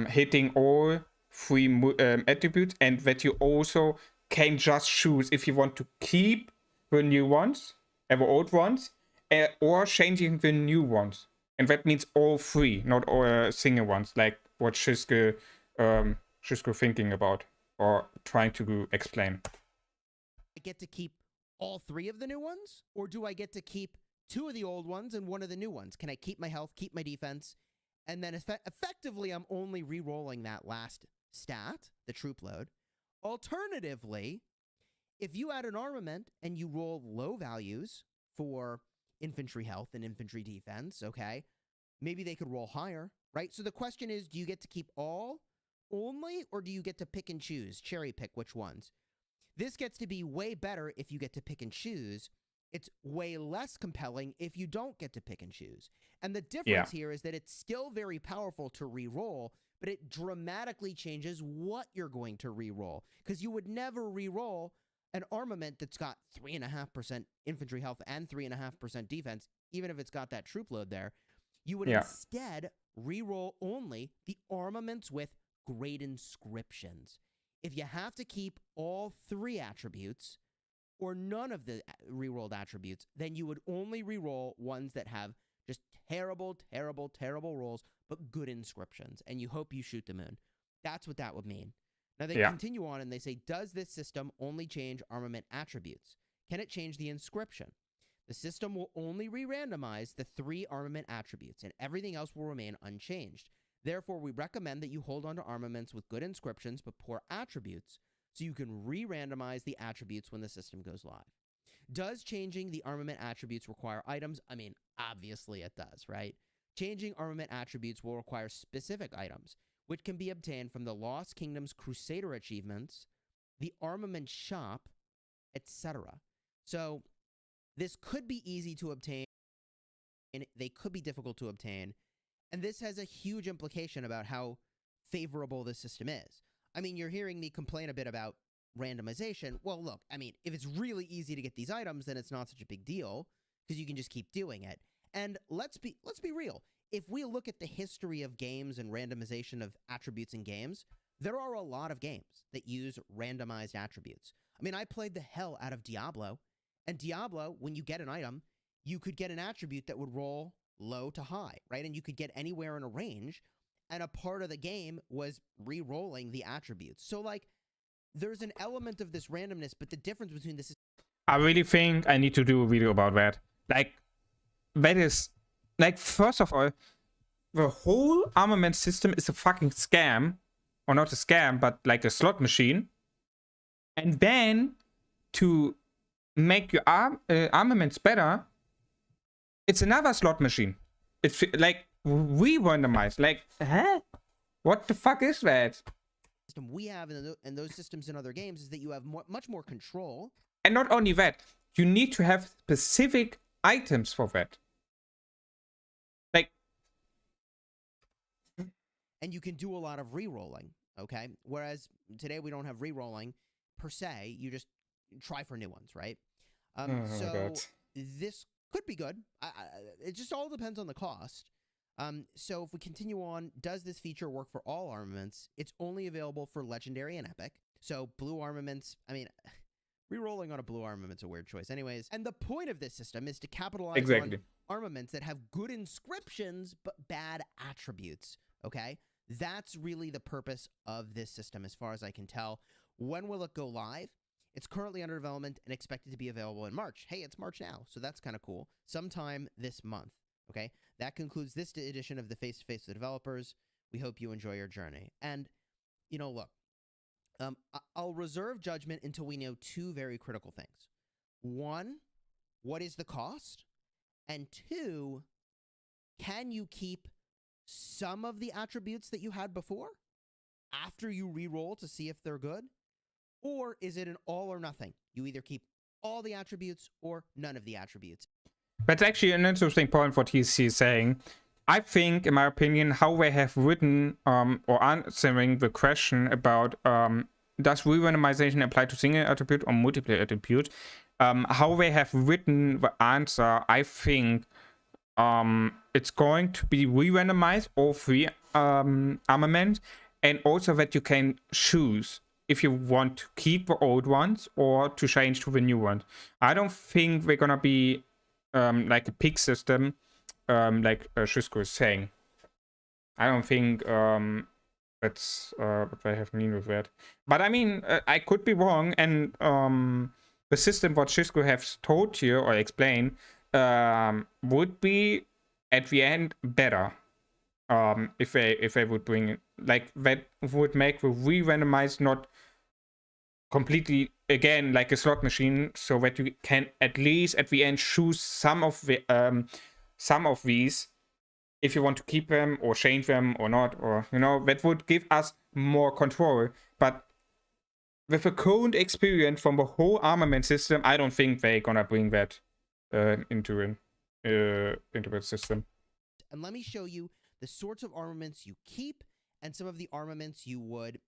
hitting all 3 attributes, and that you also can just choose if you want to keep the new ones and the old ones, or changing the new ones. And that means all 3, not all single ones, like what Shisko thinking about or trying to explain. I get to keep all 3 of the new ones? Or do I get to keep 2 of the old ones and 1 of the new ones? Can I keep my health, keep my defense, and then effectively I'm only re-rolling that last stat, the troop load? Alternatively, if you add an armament and you roll low values for infantry health and infantry defense, okay, maybe they could roll higher, right? So the question is, do you get to keep all only, or do you get to pick and choose, cherry pick which ones? This gets to be way better if you get to pick and choose. It's way less compelling if you don't get to pick and choose. And the difference here is that it's still very powerful to re-roll, but it dramatically changes what you're going to re-roll. Because you would never re-roll an armament that's got 3.5% infantry health and 3.5% defense, even if it's got that troop load there. You would instead re-roll only the armaments with great inscriptions. If you have to keep all 3 attributes or none of the re-rolled attributes, then you would only re-roll ones that have just terrible, terrible, terrible rolls, but good inscriptions, and you hope you shoot the moon. That's what that would mean. Now, they continue on and they say, does this system only change armament attributes? Can it change the inscription? The system will only re-randomize the 3 armament attributes, and everything else will remain unchanged. Therefore, we recommend that you hold on to armaments with good inscriptions but poor attributes, so you can re-randomize the attributes when the system goes live. Does changing the armament attributes require items? I mean, obviously it does, right? Changing armament attributes will require specific items, which can be obtained from the Lost Kingdom's Crusader achievements, the armament shop, etc. So this could be easy to obtain, and they could be difficult to obtain, and this has a huge implication about how favorable this system is. I mean, you're hearing me complain a bit about randomization, well, look, I mean, if it's really easy to get these items, then it's not such a big deal because you can just keep doing it. And let's be real. If we look at the history of games and randomization of attributes in games, there are a lot of games that use randomized attributes. I mean, I played the hell out of Diablo, and Diablo, when you get an item, you could get an attribute that would roll low to high, right? And you could get anywhere in a range, and a part of the game was re-rolling the attributes. So, like, there's an element of this randomness, but the difference between this is... I really think I need to do a video about that. Like, that is... Like, first of all, the whole armament system is a fucking scam. Or not a scam, but like a slot machine. And then, to make your armaments better, it's another slot machine. It's like, we randomize. Like, huh? What the fuck is that? System we have in those systems in other games is that you have much more control. And not only that, you need to have specific items for that. Like, and you can do a lot of re-rolling, okay? Whereas today we don't have re-rolling per se. You just try for new ones, right? So this could be good. It just all depends on the cost. So if we continue on, does this feature work for all armaments? It's only available for Legendary and Epic. So blue armaments, I mean, re-rolling on a blue armament's a weird choice anyways. And the point of this system is to capitalize on armaments that have good inscriptions but bad attributes, okay? That's really the purpose of this system as far as I can tell. When will it go live? It's currently under development and expected to be available in March. Hey, it's March now, so that's kind of cool. Sometime this month, okay? That concludes this edition of the Face-to-Face with the Developers. We hope you enjoy your journey. And, you know, look, I'll reserve judgment until we know two very critical things. One, what is the cost? And two, can you keep some of the attributes that you had before after you re-roll to see if they're good? Or is it an all or nothing? You either keep all the attributes or none of the attributes. That's actually an interesting point what he's saying. I think, in my opinion, how they have written or answering the question about does re-randomization apply to single attribute or multiple attribute, how they have written the answer, I think it's going to be re-randomized all three armaments, and also that you can choose if you want to keep the old ones or to change to the new ones. I don't think they're gonna be like a pick system, like Shisco is saying. I don't think that's what I have mean with that. But I mean, I could be wrong, and the system what Shisco has told you or explained would be at the end better. If they would bring it, like, that would make the re-randomized not completely again like a slot machine, so that you can at least at the end choose some of these if you want to keep them or change them or not, or you know, that would give us more control. But with the current experience from the whole armament system, I don't think they're gonna bring that into the system. And let me show you the sorts of armaments you keep and some of the armaments you would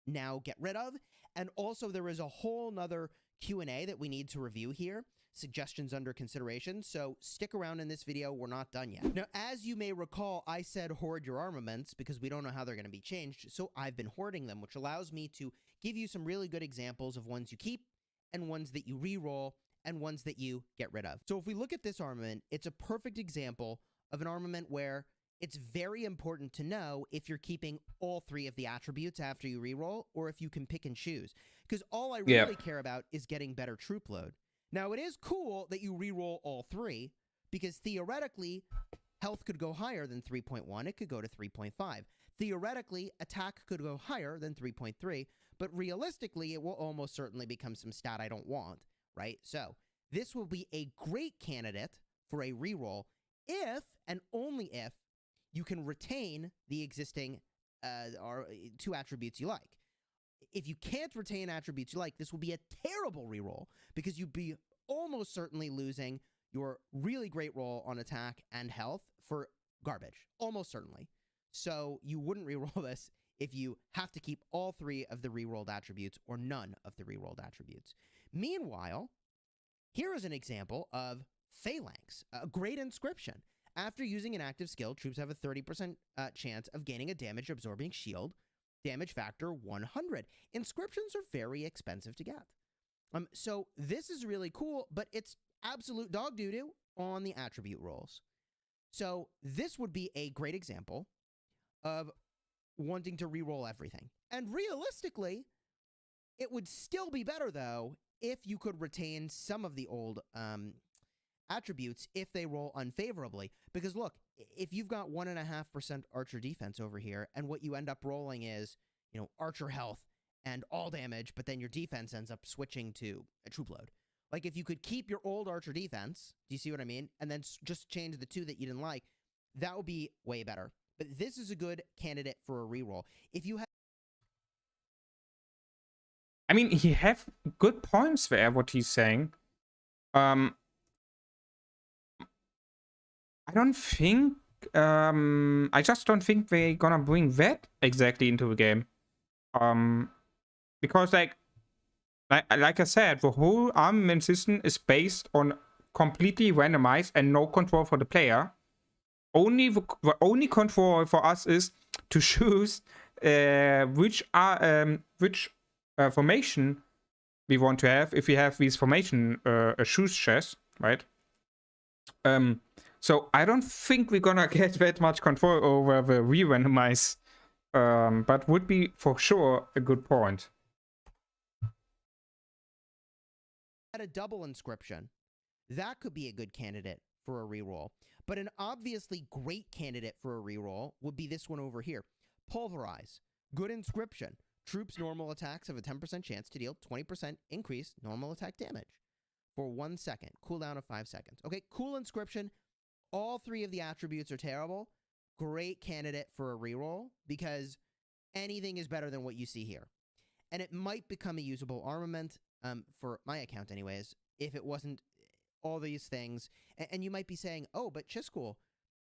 now get rid of. And also there is a whole nother Q&A that we need to review here. Suggestions under consideration. So stick around in this video. We're not done yet. Now, as you may recall, I said hoard your armaments because we don't know how they're going to be changed. So I've been hoarding them, which allows me to give you some really good examples of ones you keep and ones that you re-roll and ones that you get rid of. So if we look at this armament, it's a perfect example of an armament where it's very important to know if you're keeping all three of the attributes after you reroll, or if you can pick and choose. Because all I really care about is getting better troop load. Now, it is cool that you reroll all three, because theoretically, health could go higher than 3.1. It could go to 3.5. Theoretically, attack could go higher than 3.3, but realistically, it will almost certainly become some stat I don't want, right? So this will be a great candidate for a reroll if, and only if, you can retain the existing two attributes you like. If you can't retain attributes you like, this will be a terrible reroll because you'd be almost certainly losing your really great roll on attack and health for garbage. Almost certainly. So you wouldn't reroll this if you have to keep all 3 of the rerolled attributes or none of the rerolled attributes. Meanwhile, here is an example of Phalanx, a great inscription. After using an active skill, troops have a 30% chance of gaining a damage-absorbing shield, damage factor 100. Inscriptions are very expensive to get. So this is really cool, but it's absolute dog doo-doo on the attribute rolls. So this would be a great example of wanting to reroll everything. And realistically, it would still be better, though, if you could retain some of the old attributes if they roll unfavorably. Because look, if you've got 1.5% archer defense over here, and what you end up rolling is, you know, archer health and all damage, but then your defense ends up switching to a troop load. Like, if you could keep your old archer defense, do you see what I mean? And then just change the 2 that you didn't like, that would be way better. But this is a good candidate for a reroll. If you have... I mean, he have good points there, what he's saying. I don't think... I just don't think they're gonna bring that exactly into the game. Because, like I said, the whole armament system is based on completely randomized and no control for the player. The only control for us is to choose which formation we want to have. If we have these formation choose chess, right? So I don't think we're gonna get that much control over the re-randomize, but would be for sure a good point. At a double inscription, that could be a good candidate for a reroll. But an obviously great candidate for a reroll would be this one over here. Pulverize. Good inscription. Troops' normal attacks have a 10% chance to deal 20% increased normal attack damage for 1 second. Cooldown of 5 seconds. Okay, cool inscription. All 3 of the attributes are terrible. Great candidate for a reroll because anything is better than what you see here. And it might become a usable armament, for my account anyways, if it wasn't all these things. And you might be saying, oh, but Chiscool,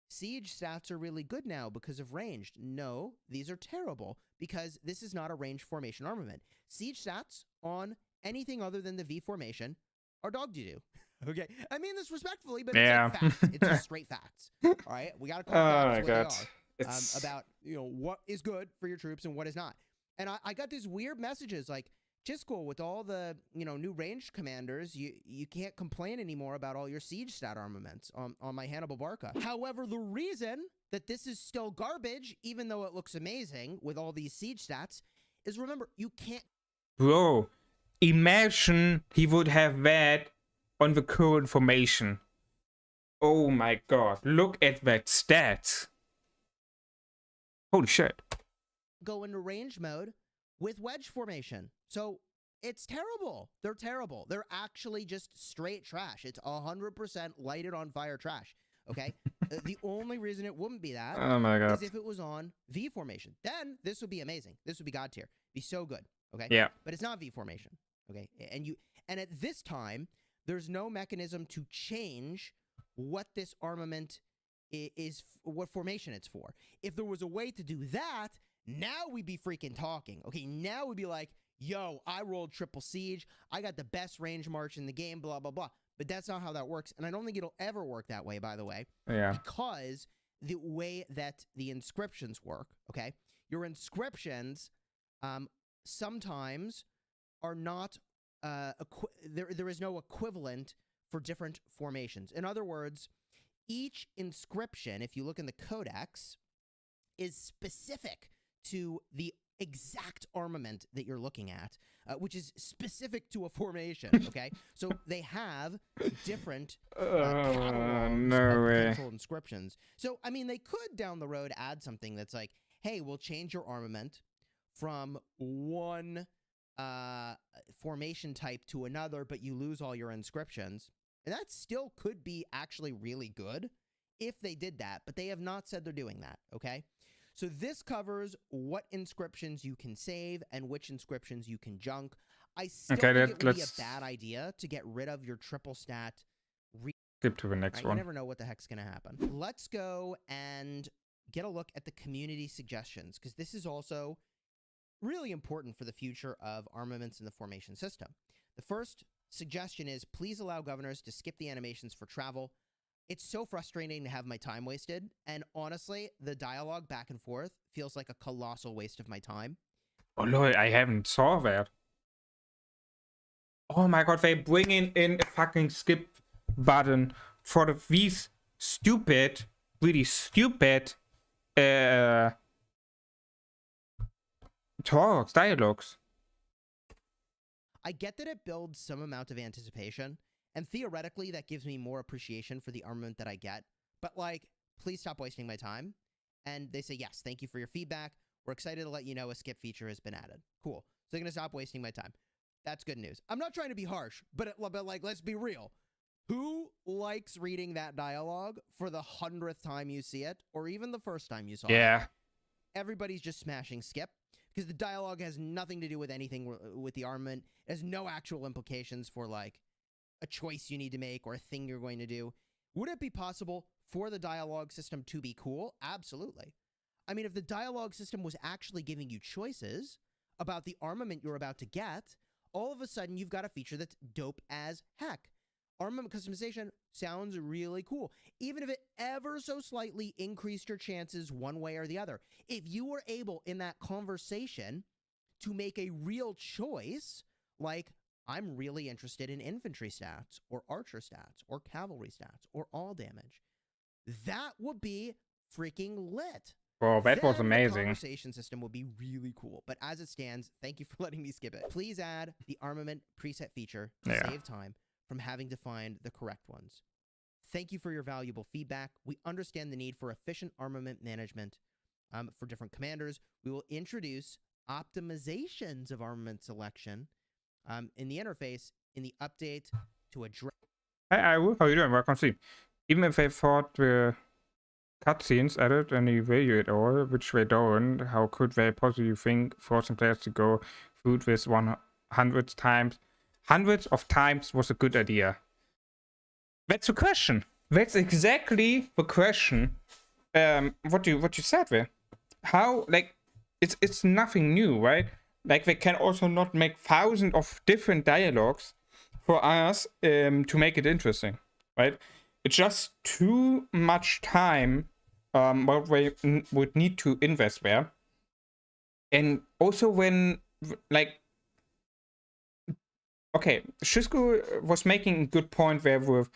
siege stats are really good now because of ranged. No, these are terrible because this is not a ranged formation armament. Siege stats on anything other than the V formation are dog doo-doo. Okay, I mean this respectfully, but yeah. it's like facts. It's just straight facts. All right, we gotta call facts where they are, about, you know, what is good for your troops and what is not. And I got these weird messages like, Chiscool, with all the, you know, new ranged commanders, you can't complain anymore about all your siege stat armaments on my Hannibal Barca. However, the reason that this is still garbage, even though it looks amazing with all these siege stats, is remember, you can't... Bro, imagine he would have that on the current formation. Oh my god, look at that stats. Holy shit. Go into range mode with wedge formation. So it's terrible. They're terrible. They're actually just straight trash. It's 100% lighted on fire trash. Okay? The only reason it wouldn't be that oh my god. is if it was on V formation. Then this would be amazing. This would be god tier. Be so good. Okay? Yeah. But it's not V formation. Okay? And at this time, there's no mechanism to change what this armament is, what formation it's for. If there was a way to do that, now we'd be freaking talking. Okay, now we'd be like, yo, I rolled triple siege. I got the best range march in the game, blah, blah, blah. But that's not how that works. And I don't think it'll ever work that way, by the way. Yeah. Because the way that the inscriptions work, okay? Your inscriptions sometimes are not, there is no equivalent for different formations. In other words, each inscription, if you look in the codex, is specific to the exact armament that you're looking at, which is specific to a formation, okay? So they have different catalogs of potential inscriptions. So, I mean, they could down the road add something that's like, hey, we'll change your armament from one formation type to another, but you lose all your inscriptions. And that still could be actually really good if they did that, but they have not said they're doing that, okay? So this covers what inscriptions you can save and which inscriptions you can junk. I still think it would be a bad idea to get rid of your triple stat. Skip to the next one. You never know what the heck's going to happen. Let's go and get a look at the community suggestions, because this is also really important for the future of armaments in the formation system. The first suggestion is please allow governors to skip the animations for travel. It's so frustrating to have my time wasted, and honestly, the dialogue back and forth feels like a colossal waste of my time. Oh Lord, I haven't saw that. Oh my god, they bringing in a fucking skip button for these stupid, really stupid dialogues. I get that it builds some amount of anticipation, and theoretically that gives me more appreciation for the armament that I get, but like, please stop wasting my time. And they say, yes, thank you for your feedback. We're excited to let you know a skip feature has been added. Cool. So they're going to stop wasting my time. That's good news. I'm not trying to be harsh, but like, let's be real. Who likes reading that dialogue for the 100th time you see it, or even the first time you saw it? Yeah. Everybody's just smashing skip, because the dialogue has nothing to do with anything with the armament. It has no actual implications for, like, a choice you need to make or a thing you're going to do. Would it be possible for the dialogue system to be cool? Absolutely. I mean, if the dialogue system was actually giving you choices about the armament you're about to get, all of a sudden you've got a feature that's dope as heck. Armament customization sounds really cool, even if it ever so slightly increased your chances one way or the other. If you were able in that conversation to make a real choice, like, I'm really interested in infantry stats or archer stats or cavalry stats or all damage, that would be freaking lit. Well, that was Then amazing. The conversation system would be really cool. But as it stands, thank you for letting me skip it. Please add the armament preset feature to save time from having to find the correct ones. Thank you for your valuable feedback. We understand the need for efficient armament management for different commanders. We will introduce optimizations of armament selection in the interface in the update to address. Hi, Iwu. How you doing? Welcome to stream. Even if they thought the cutscenes added any value at all, which they don't, how could they possibly think forcing players to go through this 100 times? Hundreds of times was a good idea. That's the question. That's exactly the question. What you said there. How, like, it's nothing new, right? Like, they can also not make thousands of different dialogues for us to make it interesting, right? It's just too much time what we would need to invest there. And also when, like, okay, Shisco was making a good point there with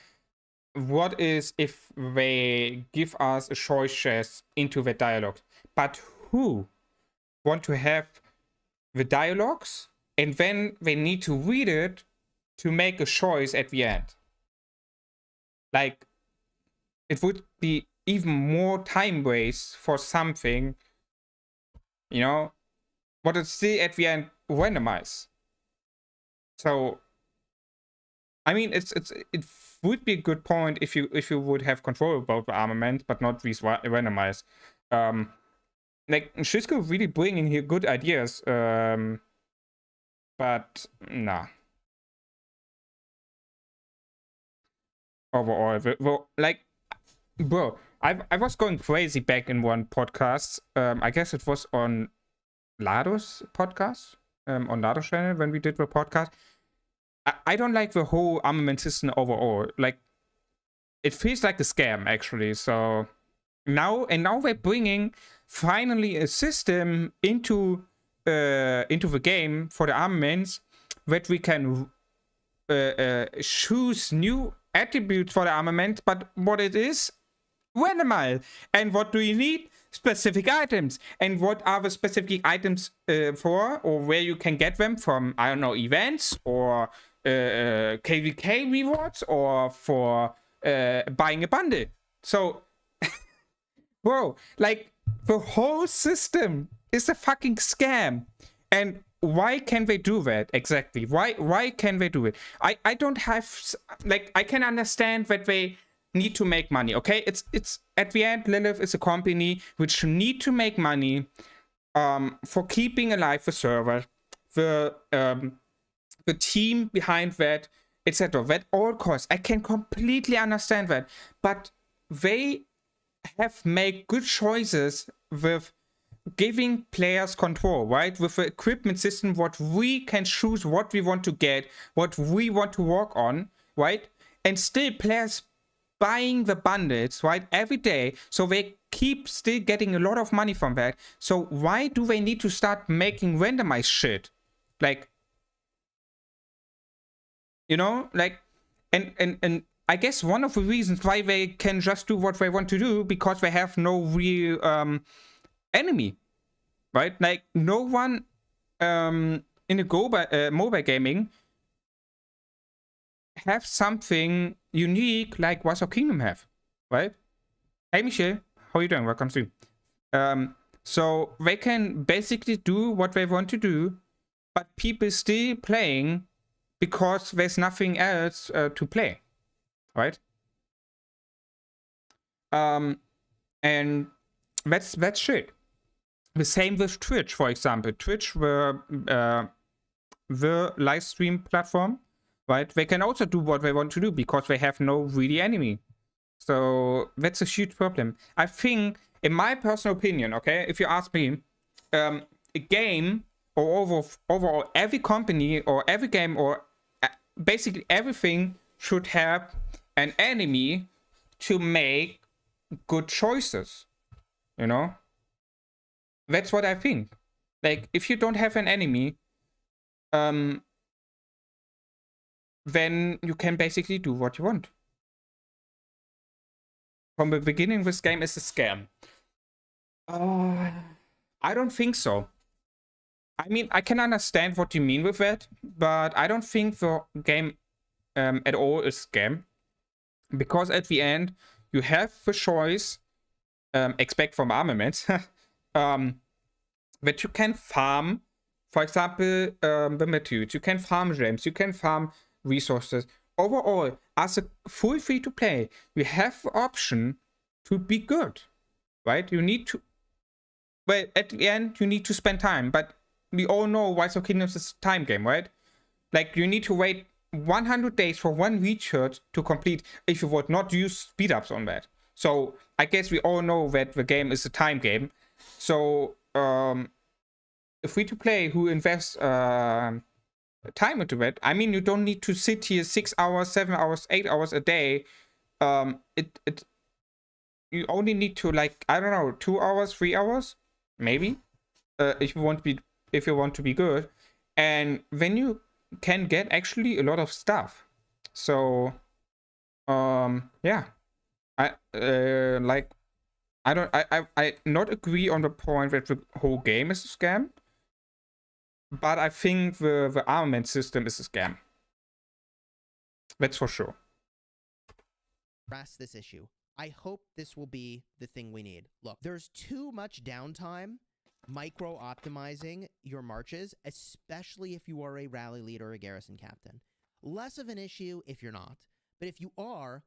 what is if they give us a choice into the dialogue. But who want to have the dialogues and then they need to read it to make a choice at the end? Like, it would be even more time waste for something, you know, but it's still at the end randomized. So, I mean, it would be a good point if you would have control about the armament, but not these randomized. Like, Shisco really bringing here good ideas, but nah. Overall, well, like, bro, I was going crazy back in one podcast. I guess it was on Lado's podcast, on Lado's channel when we did the podcast. I don't like the whole armament system overall. Like, it feels like a scam, actually. So now we're bringing finally a system into the game for the armaments that we can choose new attributes for the armament, but what it is randomized. And what do you need? Specific items. And what are the specific items for, or where you can get them from? I don't know, events or KVK rewards, or for buying a bundle. So, bro, like, the whole system is a fucking scam. And why can they do that exactly? Why can they do it? I don't have, like, I can understand that they need to make money. Okay, it's at the end, Lilith is a company which need to make money for keeping alive the server, the team behind that, etc. At all costs. I can completely understand that, but they have made good choices with giving players control, right? With the equipment system, what we can choose, what we want to get, what we want to work on, right? And still players buying the bundles, right, every day, so they keep still getting a lot of money from that. So why do they need to start making randomized shit? Like, you know, like, and I guess one of the reasons why they can just do what they want to do, because they have no real enemy, right? Like, no one in a mobile gaming have something unique like Wars of Kingdom have, right? Hey Michelle, how you doing? Welcome to. So they can basically do what they want to do, but people still playing because there's nothing else to play, right? And that's shit. The same with Twitch, for example. Twitch, the live stream platform, right? They can also do what they want to do because they have no really enemy. So that's a huge problem. I think, in my personal opinion, okay, if you ask me, a game or overall every company or every game or basically everything should have an enemy to make good choices, you know? That's what I think. Like, if you don't have an enemy, then you can basically do what you want. From the beginning, this game is a scam. I don't think so. I mean, I can understand what you mean with that, but I don't think the game at all is scam. Because at the end, you have the choice, expect from armaments, that you can farm, for example, the materials, you can farm gems, you can farm resources. Overall, as a full free-to-play, you have the option to be good, right? You need to, well, at the end, you need to spend time, but we all know Rise of Kingdoms is a time game, right? Like, you need to wait 100 days for one research to complete if you would not use speed-ups on that. So, I guess we all know that the game is a time game. So, a free-to-play who invests time into it, I mean, you don't need to sit here 6 hours, 7 hours, 8 hours a day. You only need to, like, I don't know, 2 hours, 3 hours, maybe, if you want to be good, and then you can get actually a lot of stuff. So, yeah, I not agree on the point that the whole game is a scam, but I think the armament system is a scam. That's for sure. Address this issue. I hope this will be the thing we need. Look, there's too much downtime micro-optimizing your marches, especially if you are a rally leader or a garrison captain. Less of an issue if you're not. But if you are,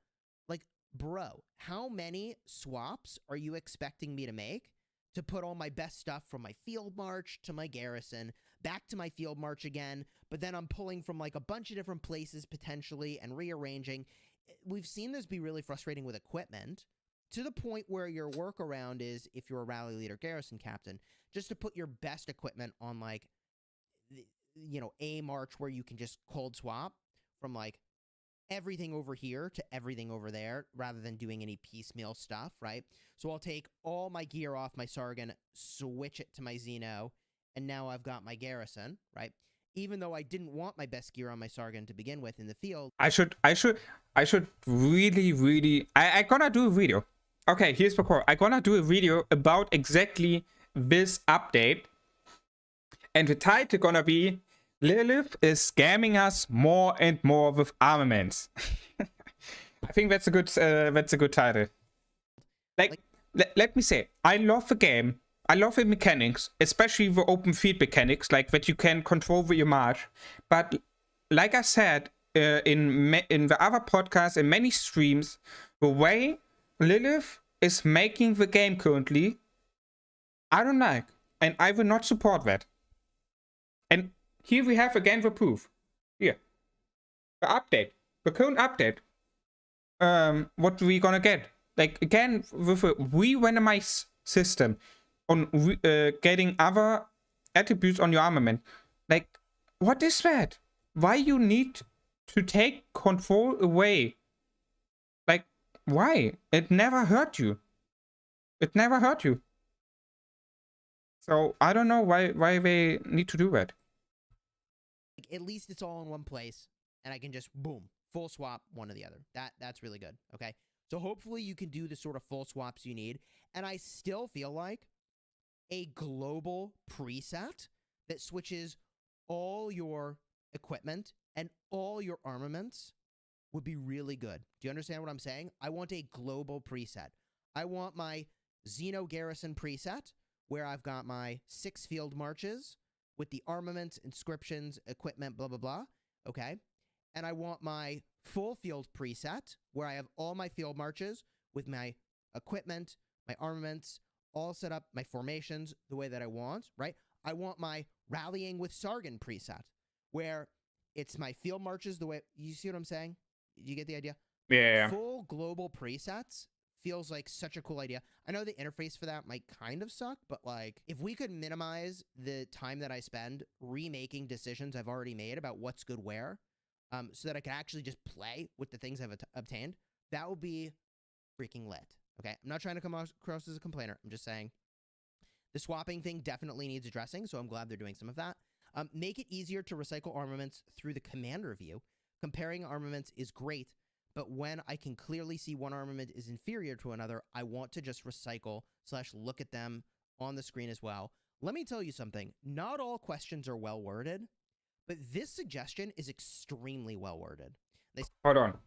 like, bro, how many swaps are you expecting me to make to put all my best stuff from my field march to my garrison, back to my field march again, but then I'm pulling from, like, a bunch of different places potentially and rearranging. We've seen this be really frustrating with equipment, to the point where your workaround is, if you're a rally leader garrison captain, just to put your best equipment on, like, you know, a march where you can just cold swap from, like, everything over here to everything over there, rather than doing any piecemeal stuff, right? So I'll take all my gear off my Sargon, switch it to my Xeno, and now I've got my garrison, right? Even though I didn't want my best gear on my Sargon to begin with in the field. I should really, I gonna do a video. Okay, here's the core. I gonna do a video about exactly this update. And the title gonna be, Lilith is scamming us more and more with armaments. I think that's a good title. Like, let me say, I love the game. I love the mechanics, especially the open field mechanics, like that you can control with your march. But like I said in the other podcasts and many streams, the way Lilith is making the game currently, I don't like, and I will not support that. And here we have again the proof. Here, the update, the current update. What we gonna get? Like, again, with a re-randomized system on getting other attributes on your armament. Like, what is that? Why you need to take control away? Like, why? It never hurt you. It never hurt you. So I don't know why they need to do that. Like, at least it's all in one place, and I can just boom, full swap one or the other. That's really good. Okay, so hopefully you can do the sort of full swaps you need, and I still feel like a global preset that switches all your equipment and all your armaments would be really good. Do you understand what I'm saying? I want a global preset. I want my Xeno Garrison preset, where I've got my 6 field marches with the armaments, inscriptions, equipment, blah, blah, blah. Okay. And I want my full field preset, where I have all my field marches with my equipment, my armaments, all set up, my formations the way that I want, right? I want my rallying with Sargon preset, where it's my field marches the way... You see what I'm saying? You get the idea? Yeah. Full global presets feels like such a cool idea. I know the interface for that might kind of suck, but like, if we could minimize the time that I spend remaking decisions I've already made about what's good where, so that I can actually just play with the things I've obtained, that would be freaking lit. Okay, I'm not trying to come across as a complainer. I'm just saying the swapping thing definitely needs addressing, so I'm glad they're doing some of that. Make it easier to recycle armaments through the commander view. Comparing armaments is great, but when I can clearly see one armament is inferior to another, I want to just recycle / look at them on the screen as well. Let me tell you something. Not all questions are well worded, but this suggestion is extremely well worded. Hold on.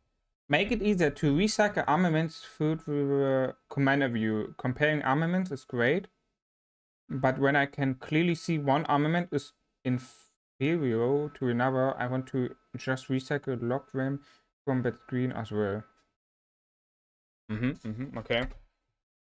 Make it easier to recycle armaments through the commander view. Comparing armaments is great, but when I can clearly see one armament is inferior to another, I want to just recycle locked them from that screen as well. Okay.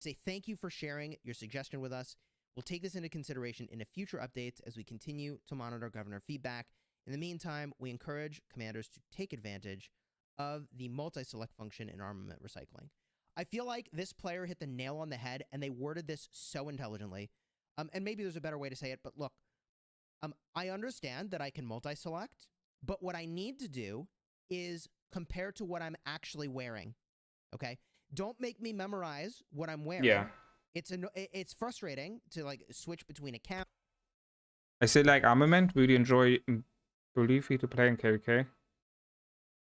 Say thank you for sharing your suggestion with us. We'll take this into consideration in future updates as we continue to monitor governor feedback. In the meantime, we encourage commanders to take advantage of the multi-select function in armament recycling. I feel like this player hit the nail on the head, and they worded this so intelligently. And maybe there's a better way to say it, but look, I understand that I can multi-select, but what I need to do is compare to what I'm actually wearing. Okay? Don't make me memorize what I'm wearing. Yeah. It's frustrating to like switch between accounts. I say like armament. Really enjoy bully free to play in KVK.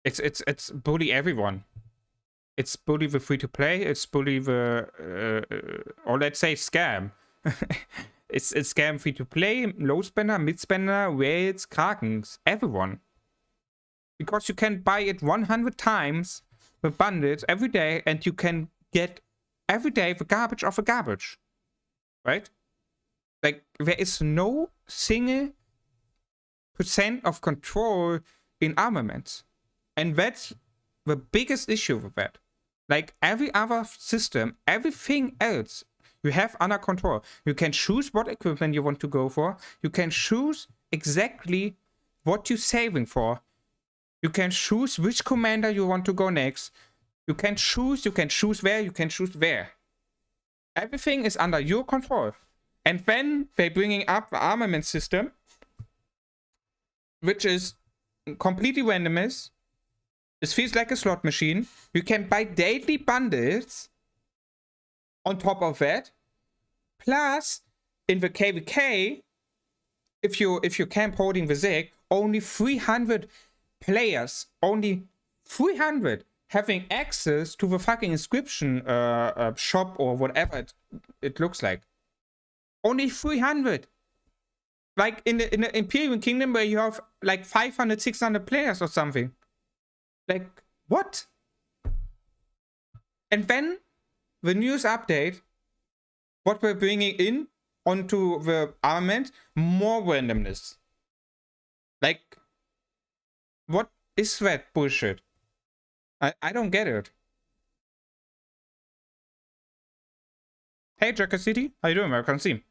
It's bully everyone. It's bully the free to play. It's bully the or let's say scam. it's scam free to play, low spender, mid spender, whales, krakens, everyone. Because you can buy it 100 times with bundles every day, and you can get every day the garbage of the garbage, right? Like, there is no single % of control in armaments, and that's the biggest issue with that. Like every other system, everything else you have under control. You can choose what equipment you want to go for. You can choose exactly what you're saving for. You can choose which commander you want to go next. You can choose where. Everything is under your control. And then they're bringing up the armament system, which is completely randomized. It feels like a slot machine. You can buy daily bundles on top of that. Plus, in the KVK, if you camp holding the Zig, only 300 players, only 300 having access to the fucking inscription shop or whatever it looks like. Only 300. Like in the Imperial Kingdom where you have like 500, 600 players or something. Like, what? And then the news update, what we're bringing in onto the armament, more randomness. Like, what is that bullshit? I don't get it. Hey, Jacker City, how you doing? I can see.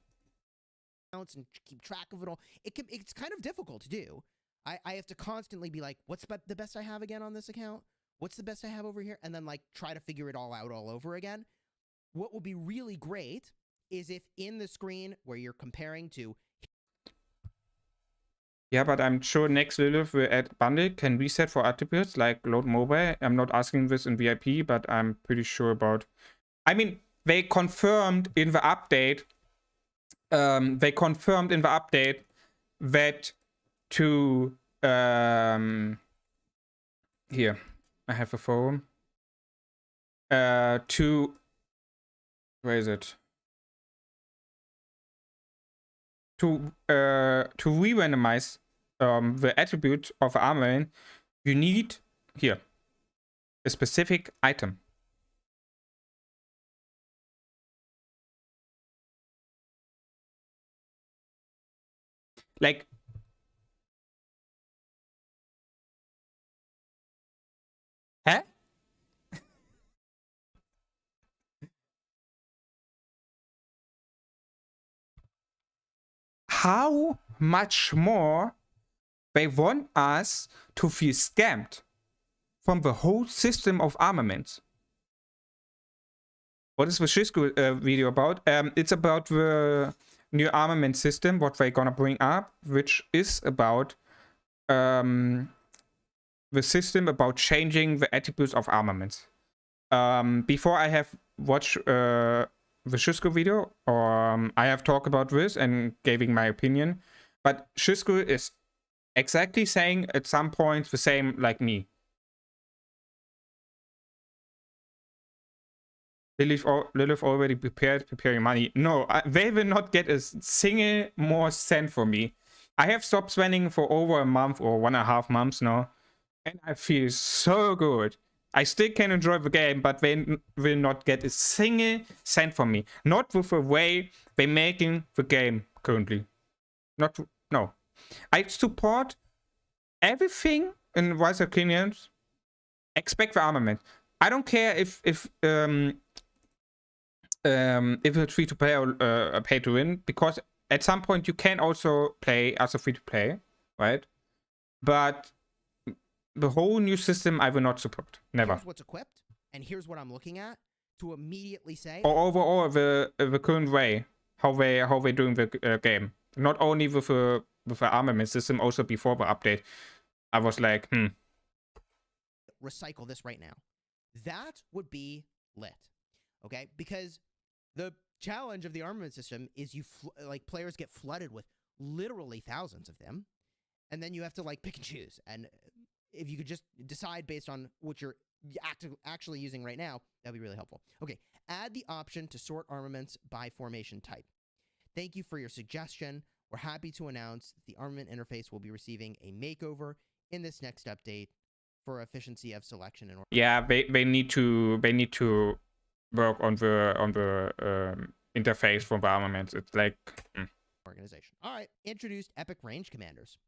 And keep track of it all. It's kind of difficult to do. I have to constantly be like, what's the best I have again on this account? what's the best I have over here? And then like try to figure it all out all over again. What would be really great is if in the screen where you're comparing to... Yeah, but I'm sure next Lilith will add bundle can reset for attributes like load mobile. I'm not asking this in VIP, but I'm pretty sure about... I mean, they confirmed in the update... that to... here, I have a phone. To... Where is it? To re-randomize the attribute of armor, you need here a specific item. Like, huh? How much more they want us to feel scammed from the whole system of armaments? What is the Shisku video about? It's about the new armament system, what they're gonna bring up, which is about the system about changing the attributes of armaments. Before I have watched the Shisku video, or I have talked about this and giving my opinion, but Shisku is exactly saying at some point the same like me. Lilith already preparing money. No, they will not get a single more cent for me. I have stopped spending for over a month or 1.5 months now, and I feel so good. I still can enjoy the game, but they will not get a single cent from me. Not with the way they're making the game currently. No. I support everything in Wise Opinions, except the armament. I don't care if it's free to play or pay to win, because at some point you can also play as a free to play, right? But the whole new system I will not support. Never. Here's what's equipped, and here's what I'm looking at to immediately say... Or overall the current way how they doing the game. Not only with the armament system, also before the update. I was like, recycle this right now. That would be lit. Okay? Because the challenge of the armament system is like players get flooded with literally thousands of them, and then you have to like pick and choose. And if you could just decide based on what you're actually using right now, that'd be really helpful. Okay, add the option to sort armaments by formation type. Thank you for your suggestion. We're happy to announce that the armament interface will be receiving a makeover in this next update for efficiency of selection and... Yeah, they need to work on the interface for the armaments. It's like organization. All right, introduced epic range commanders.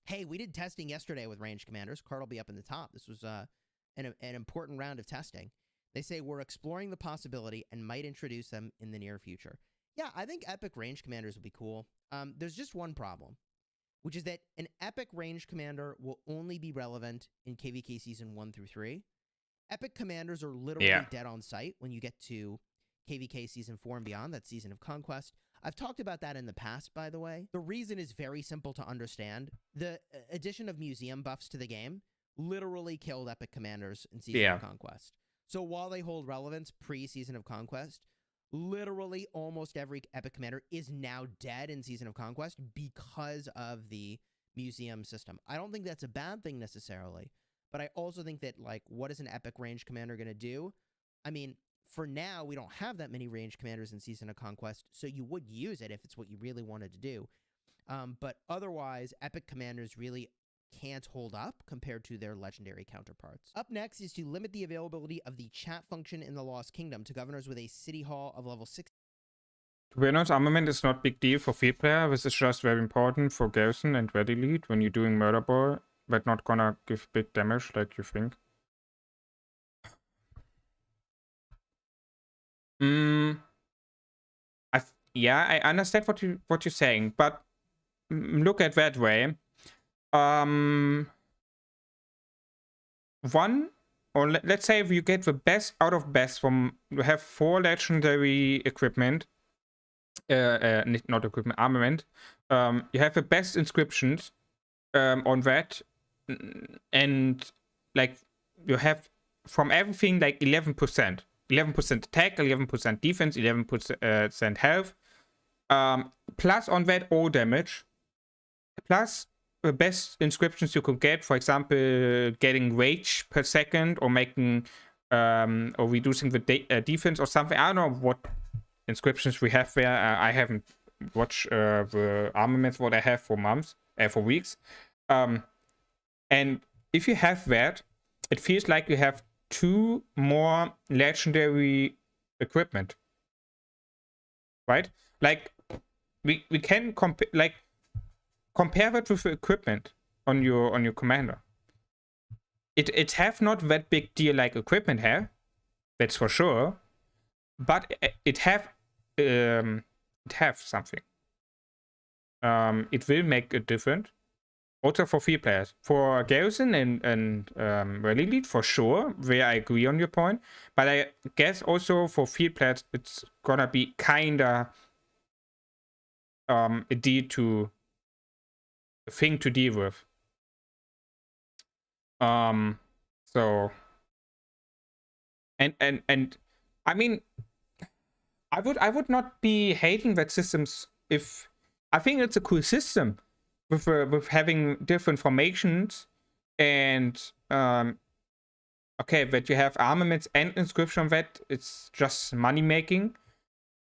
Hey, we did testing yesterday with range commanders. Card will be up in the top. This was an important round of testing. They say we're exploring the possibility and might introduce them in the near future. Yeah, I think epic range commanders would be cool. There's just one problem, which is that an epic range commander will only be relevant in KVK Season 1 through 3. Epic commanders are literally dead on sight when you get to KVK Season 4 and beyond, that Season of Conquest. I've talked about that in the past, by the way. The reason is very simple to understand. The addition of museum buffs to the game literally killed epic commanders in Season of Conquest. So while they hold relevance pre-Season of Conquest, literally almost every epic commander is now dead in Season of Conquest because of the museum system. I don't think that's a bad thing necessarily, but I also think that, like, what is an epic range commander going to do? I mean, for now, we don't have that many range commanders in Season of Conquest, so you would use it if it's what you really wanted to do. But otherwise, epic commanders really can't hold up compared to their legendary counterparts. Up next is to limit the availability of the chat function in the Lost Kingdom to governors with a city hall of level 6. To be honest, armament is not big deal for field player. This is just very important for garrison and red elite when you're doing murder ball, but not gonna give big damage like you think. I understand what you're saying, but look at that way. One or let's say if you get the best out of best from, you have 4 legendary equipment, not equipment, armament. You have the best inscriptions on that, and like you have from everything like 11%. 11% attack, 11% defense, 11% health. Plus on that all damage. Plus the best inscriptions you could get, for example, getting rage per second or making or reducing the defense or something. I don't know what inscriptions we have there. I haven't watched the armaments what I have for months, for weeks. And if you have that, it feels like you have 2 more legendary equipment, right? Like we can compare that with the equipment on your commander. It have not that big deal like equipment have, that's for sure, but it have something. It will make a difference. Also for field players, for Garrison and Rally Lead for sure, where I agree on your point. But I guess also for field players, it's gonna be kinda a thing to deal with. So and I mean, I would not be hating that systems if I think it's a cool system with having different formations and okay, that you have armaments and inscription, that it's just money making.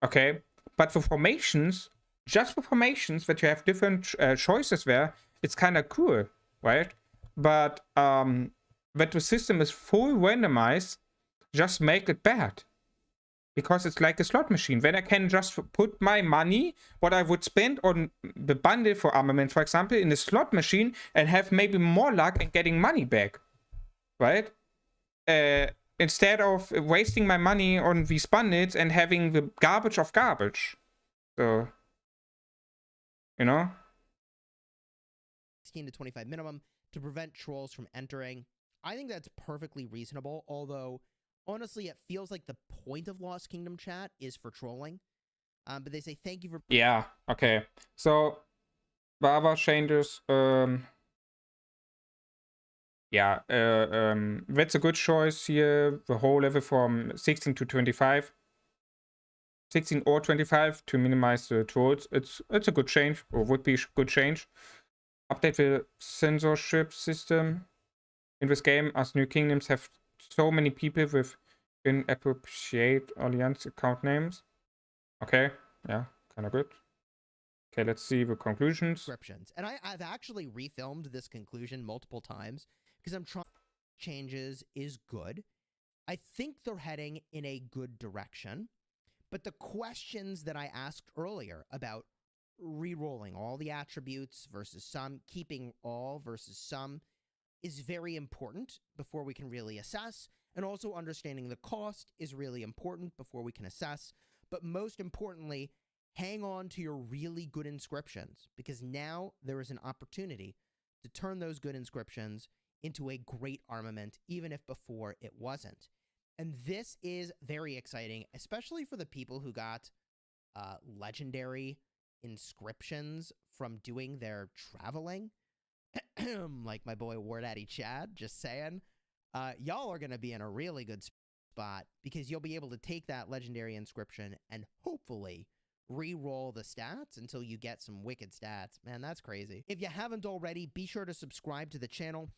Okay, but for formations, just for formations that you have different choices there, it's kind of cool, right? But that the system is full randomized just make it bad, because it's like a slot machine. Then I can just put my money, what I would spend on the bundle for armament, for example, in the slot machine and have maybe more luck in getting money back, right? Instead of wasting my money on these bundles and having the garbage of garbage. So, you know? 16 to 25 minimum to prevent trolls from entering. I think that's perfectly reasonable, although honestly, it feels like the point of Lost Kingdom chat is for trolling. But they say thank you for... Yeah, okay. So, the other changes, yeah, that's a good choice here. The whole level from 16 to 25. 16 or 25 to minimize the trolls. It's a good change, or would be a good change. Update the censorship system in this game, as new kingdoms have so many people with inappropriate alliance account names. Okay, yeah, kind of good. Okay, let's see the conclusions. Descriptions. And I've actually refilmed this conclusion multiple times because I'm trying changes is good. I think they're heading in a good direction. But the questions that I asked earlier about re-rolling all the attributes versus some, keeping all versus some, is very important before we can really assess. And also understanding the cost is really important before we can assess. But most importantly, hang on to your really good inscriptions, because now there is an opportunity to turn those good inscriptions into a great armament, even if before it wasn't. And this is very exciting, especially for the people who got legendary inscriptions from doing their traveling. Like my boy War Daddy Chad, just saying. Y'all are going to be in a really good spot, because you'll be able to take that legendary inscription and hopefully re-roll the stats until you get some wicked stats. Man, that's crazy. If you haven't already, be sure to subscribe to the channel.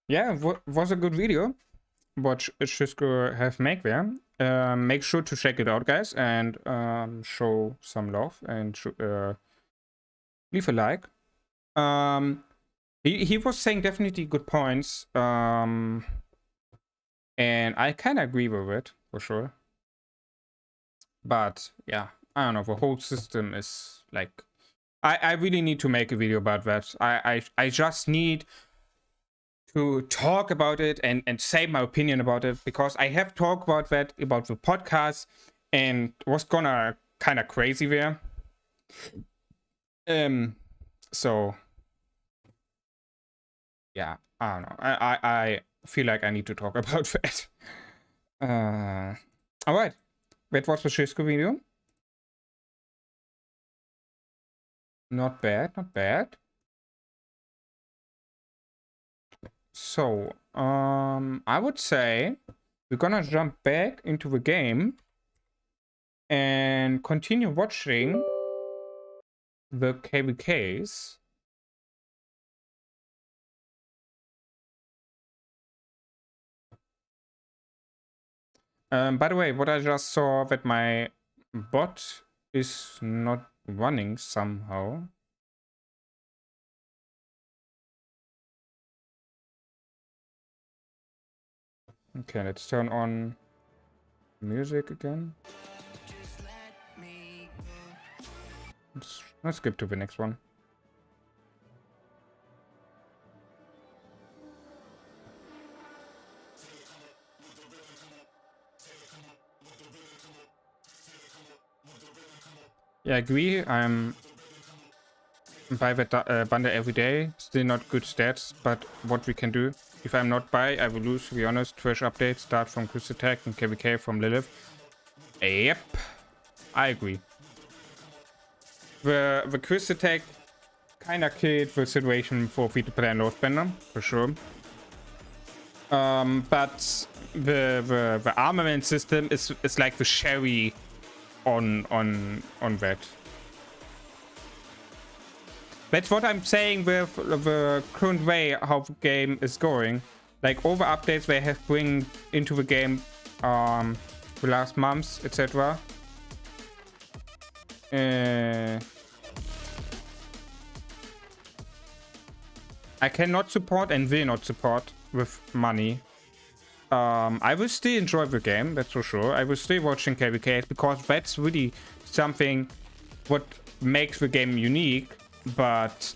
Yeah, was a good video. What Cisco have make there. Make sure to check it out, guys, and show some love and leave a like. He was saying definitely good points, and I kind of agree with it for sure. But yeah, I don't know. The whole system is like, I really need to make a video about that. I just need to talk about it and say my opinion about it, because I have talked about that about the podcast and was gonna kind of crazy there. So yeah, I don't know. feel like I need to talk about that. Alright. That was the Cisco video. Not bad, not bad. So, I would say we're gonna jump back into the game and continue watching the KVKs. By the way, what I just saw that my bot is not running somehow. Okay, let's turn on music again. Let's skip to the next one. Yeah, I agree. I'm buy that bundle every day. Still not good stats, but what we can do. If I'm not buy, I will lose, to be honest. Trash update, start from Chris Attack and KVK from Lilith. Yep, I agree. The Chris Attack kinda killed the situation for free-to-play and load spender, for sure. But the armament system is like the cherry on that. That's what I'm saying with the current way how the game is going. Like all the updates they have bring into the game the last months, etc. I cannot support and will not support with money. I will still enjoy the game, that's for sure. I will still watching KVK because that's really something what makes the game unique. But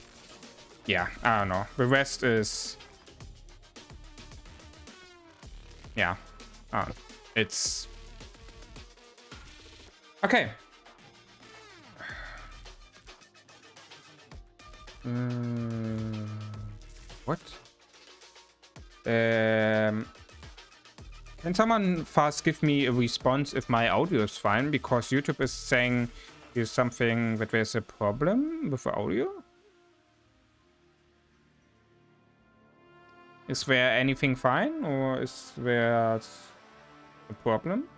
yeah, I don't know. The rest is, yeah, it's okay. What? Can someone fast give me a response if my audio is fine? Because YouTube is saying is something that there's a problem with the audio. Is there anything fine or is there a problem?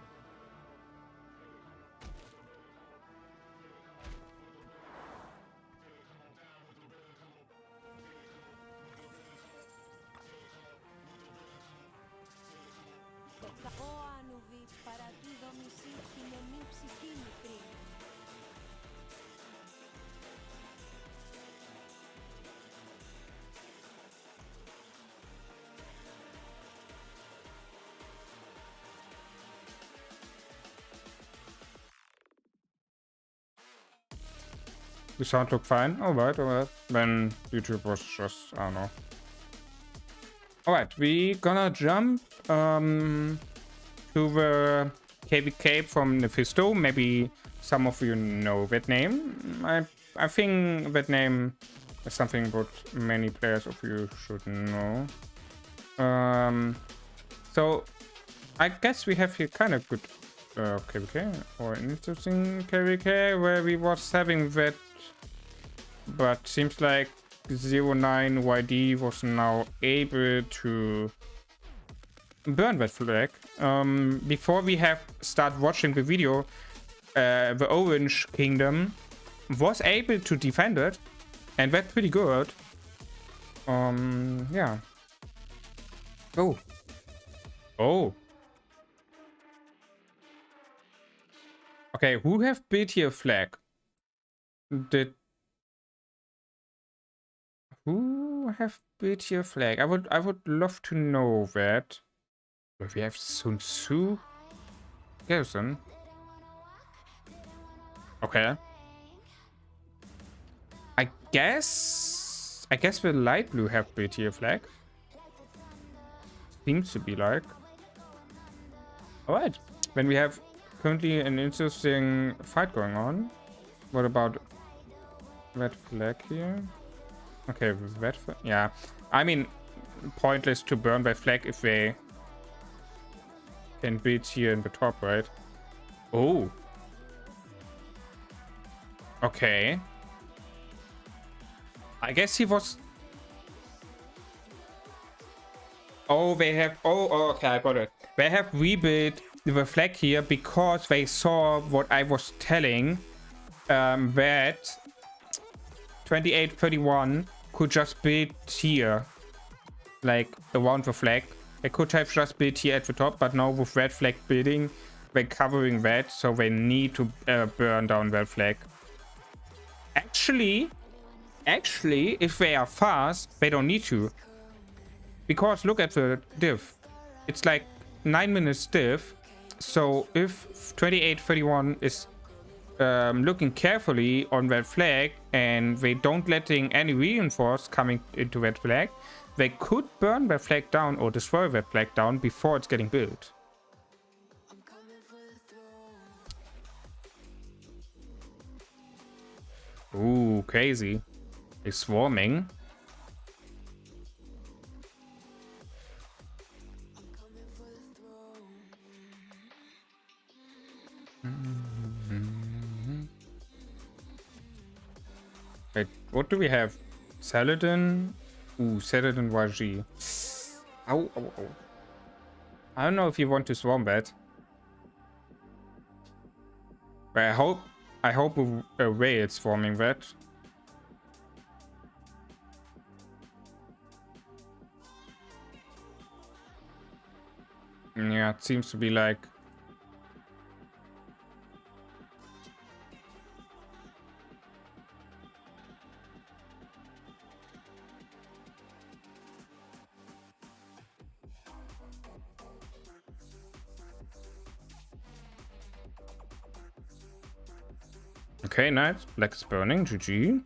The sound looked fine. Alright. Then YouTube was just, I don't know. Alright, we gonna jump to the KVK from Mephisto. Maybe some of you know that name. I think that name is something what many players of you should know. So I guess we have here kind of good KVK or an interesting KVK where we was having that. But seems like 09YD was now able to burn that flag. Before we have start watching the video, the Orange Kingdom was able to defend it, and that's pretty good. Yeah. Oh. Okay, who have built here a flag? Who have built here a flag? I would love to know that. We have Sun Tzu Garrison. Okay. I guess the light blue have built here a flag. Seems to be like. Alright. Then we have currently an interesting fight going on. What about that flag here? Okay, that, yeah. I mean, pointless to burn by flag if they can build here in the top, right? Oh. Okay. I guess he was... Oh, they have... Oh, okay, I got it. They have rebuilt the flag here because they saw what I was telling. That 2831 could just build here. Like, around the flag. They could have just built here at the top, but now with red flag building, they're covering that, so they need to burn down that flag. Actually, if they are fast, they don't need to. Because look at the diff. It's like 9 minutes diff. So if 2831 is looking carefully on that flag and they don't letting any reinforce coming into that flag, they could burn that flag down or destroy that flag down before it's getting built. Ooh, crazy. It's swarming. Wait, what do we have? Saladin? Ooh, Saladin YG. Ow, ow, ow. I don't know if you want to swarm that. But I hope a way it's swarming that. Yeah, it seems to be like... Okay, nice. Black is burning. GG.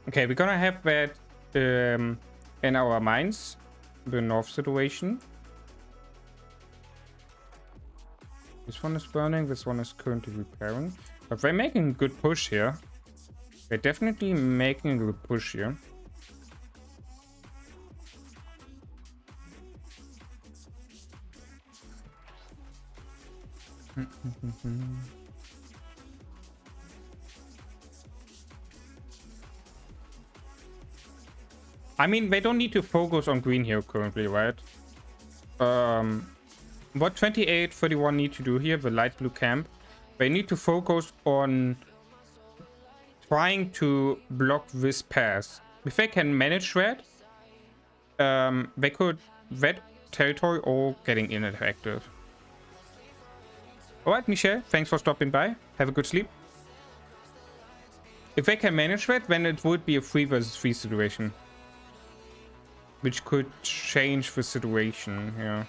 Okay, we're gonna have that in our minds, the north situation. This one is burning, this one is currently repairing. But they're making a good push here. They're definitely making a good push here. I mean, they don't need to focus on green here currently, right? What 2831 need to do here, the light blue camp, they need to focus on trying to block this pass. If they can manage that, they could vet territory or getting ineffective. Alright, Michelle, thanks for stopping by. Have a good sleep. If they can manage that, then it would be a 3 versus 3 situation. Which could change the situation here.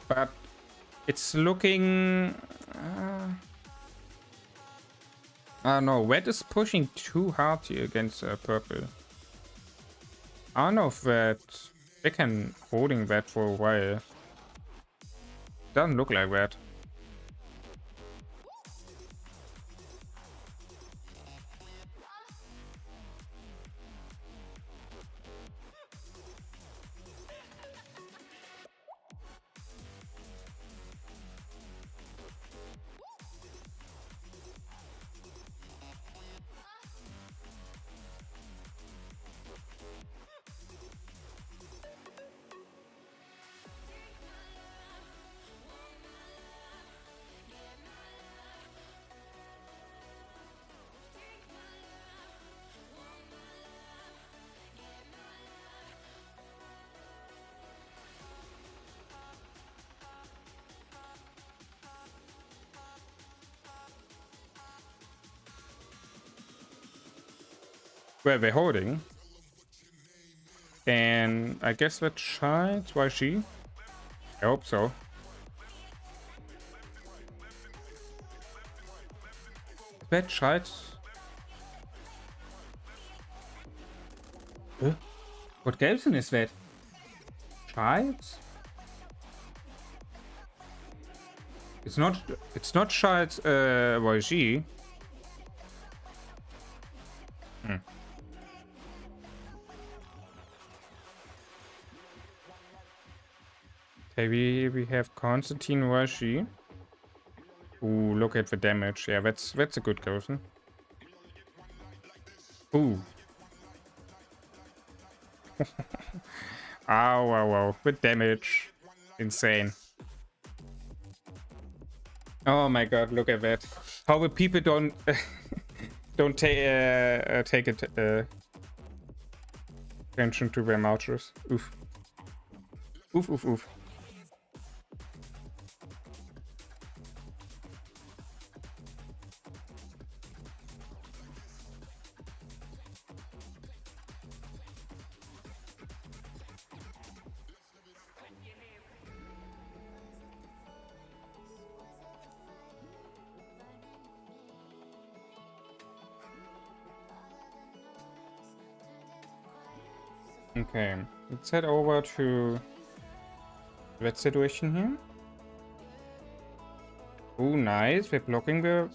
But it's looking... I don't know. Red is pushing too hard here against purple. I don't know if that... They can holding that for a while. Doesn't look like that. Where they're holding. And I guess that shines YG. I hope so. Vet Scheiß. What Gelsen is that? Scheiß? It's not Scheiß YG. Okay, we have Constantine YG. Ooh, look at the damage. Yeah, that's a good person. Ooh. Ow, ow, ow. With damage. Insane. Oh my god, look at that. How the people don't take it attention to their mouths. Oof. Oof, oof, oof. Okay, let's head over to that situation here. Ooh, nice. We're blocking the...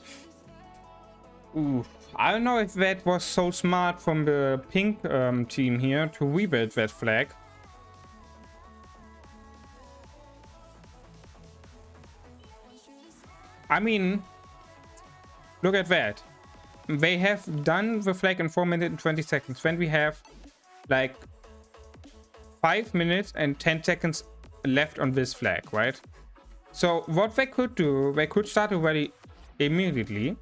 Ooh, I don't know if that was so smart from the pink team here to rebuild that flag. I mean, look at that. They have done the flag in 4 minutes and 20 seconds. When we have like 5 minutes and 10 seconds left on this flag, right? So what they could do, they could start already immediately.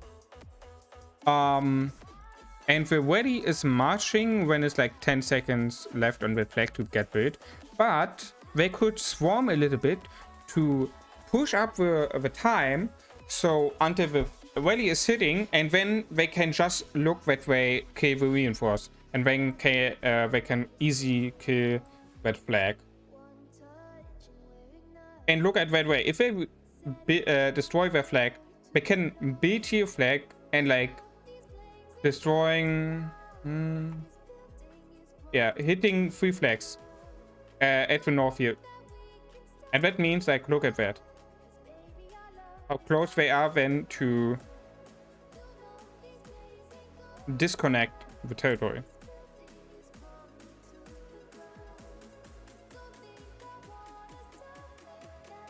And the ready is marching when it's like 10 seconds left on the flag to get built. But they could swarm a little bit to push up the time, so until the ready is hitting, and then they can just look that way, kill the reinforce, and then they can easily kill that flag. And look at that way. If they destroy their flag, they can build here flag and like destroying, yeah, hitting 3 flags at the north here. And that means, like, look at that. How close they are then to disconnect the territory.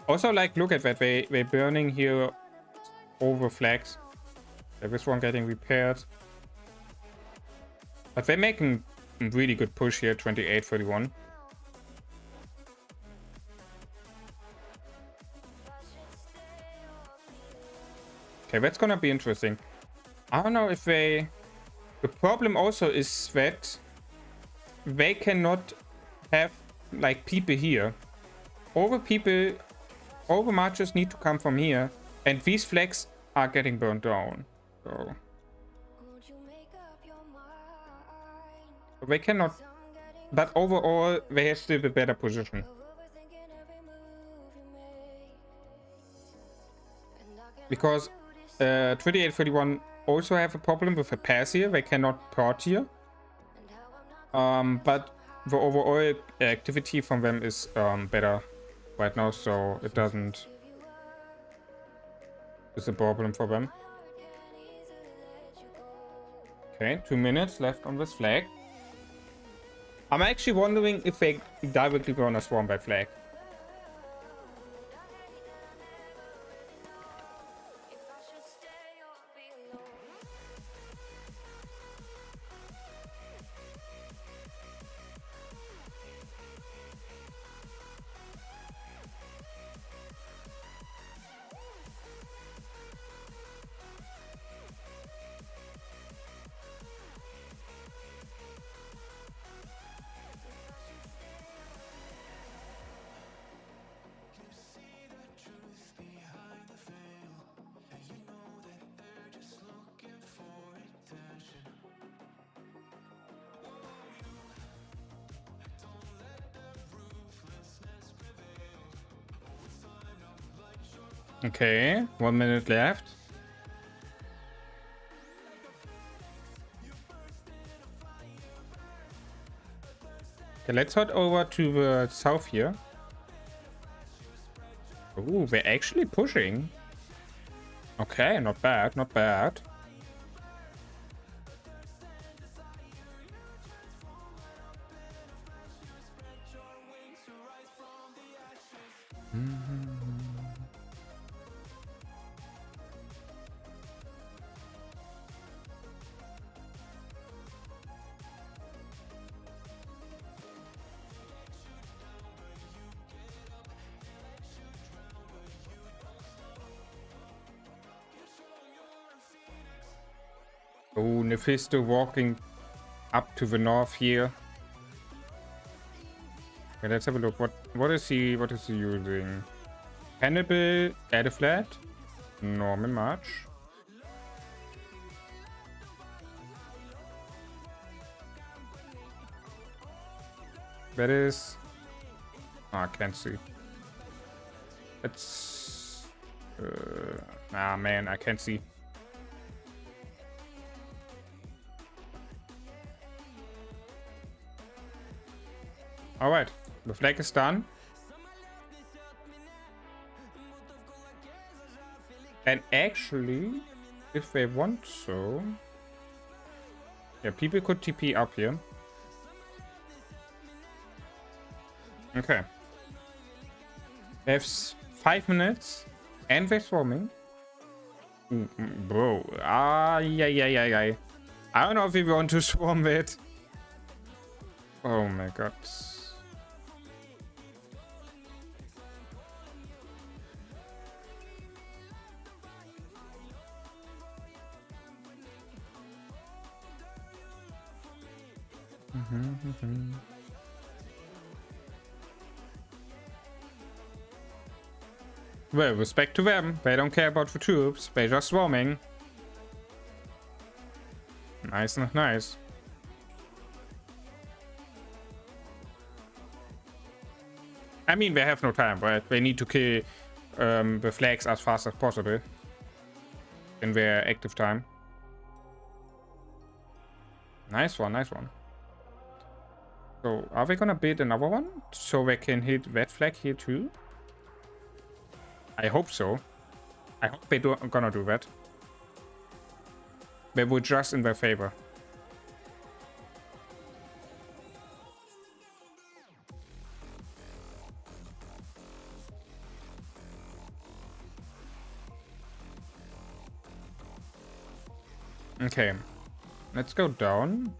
Also, like, look at that. They're burning here over flags. This one getting repaired. But they're making a really good push here, 28-31. Okay, that's gonna be interesting. I don't know if they... The problem also is that they cannot have, like, people here. All the marchers need to come from here, and these flags are getting burned down. So they cannot, but overall they have still the better position. Because 28-31 also have a problem with a pass here. They cannot port here. But the overall activity from them is better right now, so it doesn't... It's a problem for them. Okay, 2 minutes left on this flag. I'm actually wondering if they directly gonna swarm by flag. Okay, 1 minute left. Okay, let's head over to the south here. Ooh, we're actually pushing. Okay, not bad, not bad. Oh, Nephisto walking up to the north here. Okay, let's have a look. What is he using? Hannibal, add a flat. Norman March. That is... Oh, I can't see. It's... ah, man, I can't see. Alright, the flag is done. And actually, if they want so... Yeah, people could TP up here. Okay. They have 5 minutes. And they're swarming. Bro. Yeah. I don't know if we want to swarm it. Oh my god. Well, respect to them. They don't care about the troops. They're just swarming. Nice, nice. I mean, they have no time, but they need to kill the flags as fast as possible in their active time. Nice one, nice one. So, are they gonna build another one so they can hit that flag here too? I hope so. I hope they're gonna do that. They were just in their favor. Okay, let's go down.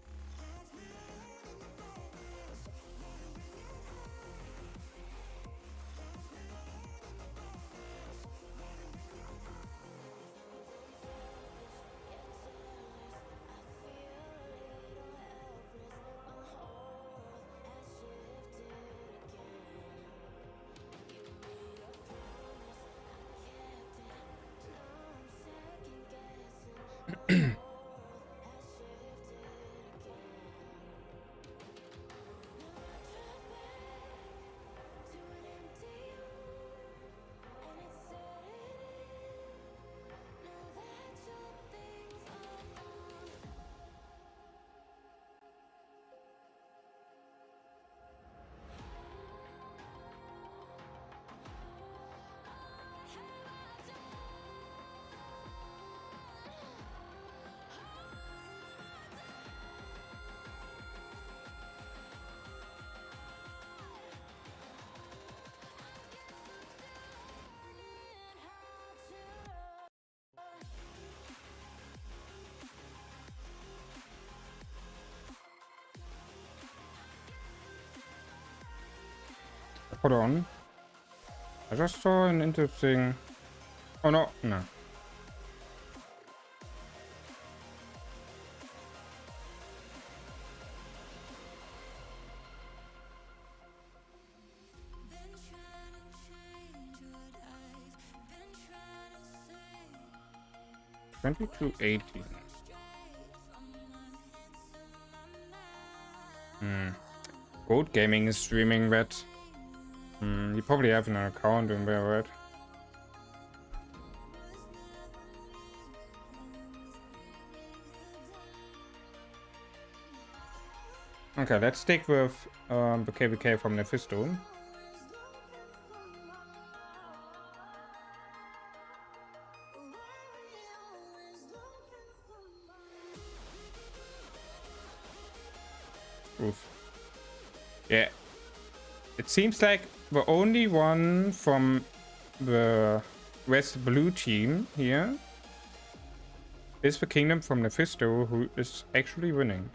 Hold on. I just saw an interesting... Oh no, no. $22.80. Gold Gaming is streaming that. You probably have an account in there, right? Okay, let's stick with the KVK from Mephisto. Oof. Yeah. It seems like the only one from the West Blue team here is the Kingdom from Mephisto who is actually winning.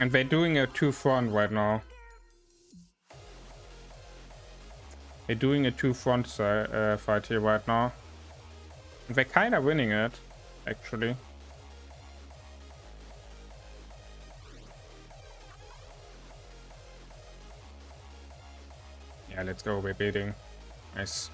And they're doing a 2-front right now. They're doing a 2-front fight here right now. And they're kind of winning it, actually. Yeah, let's go. We're beating. Nice.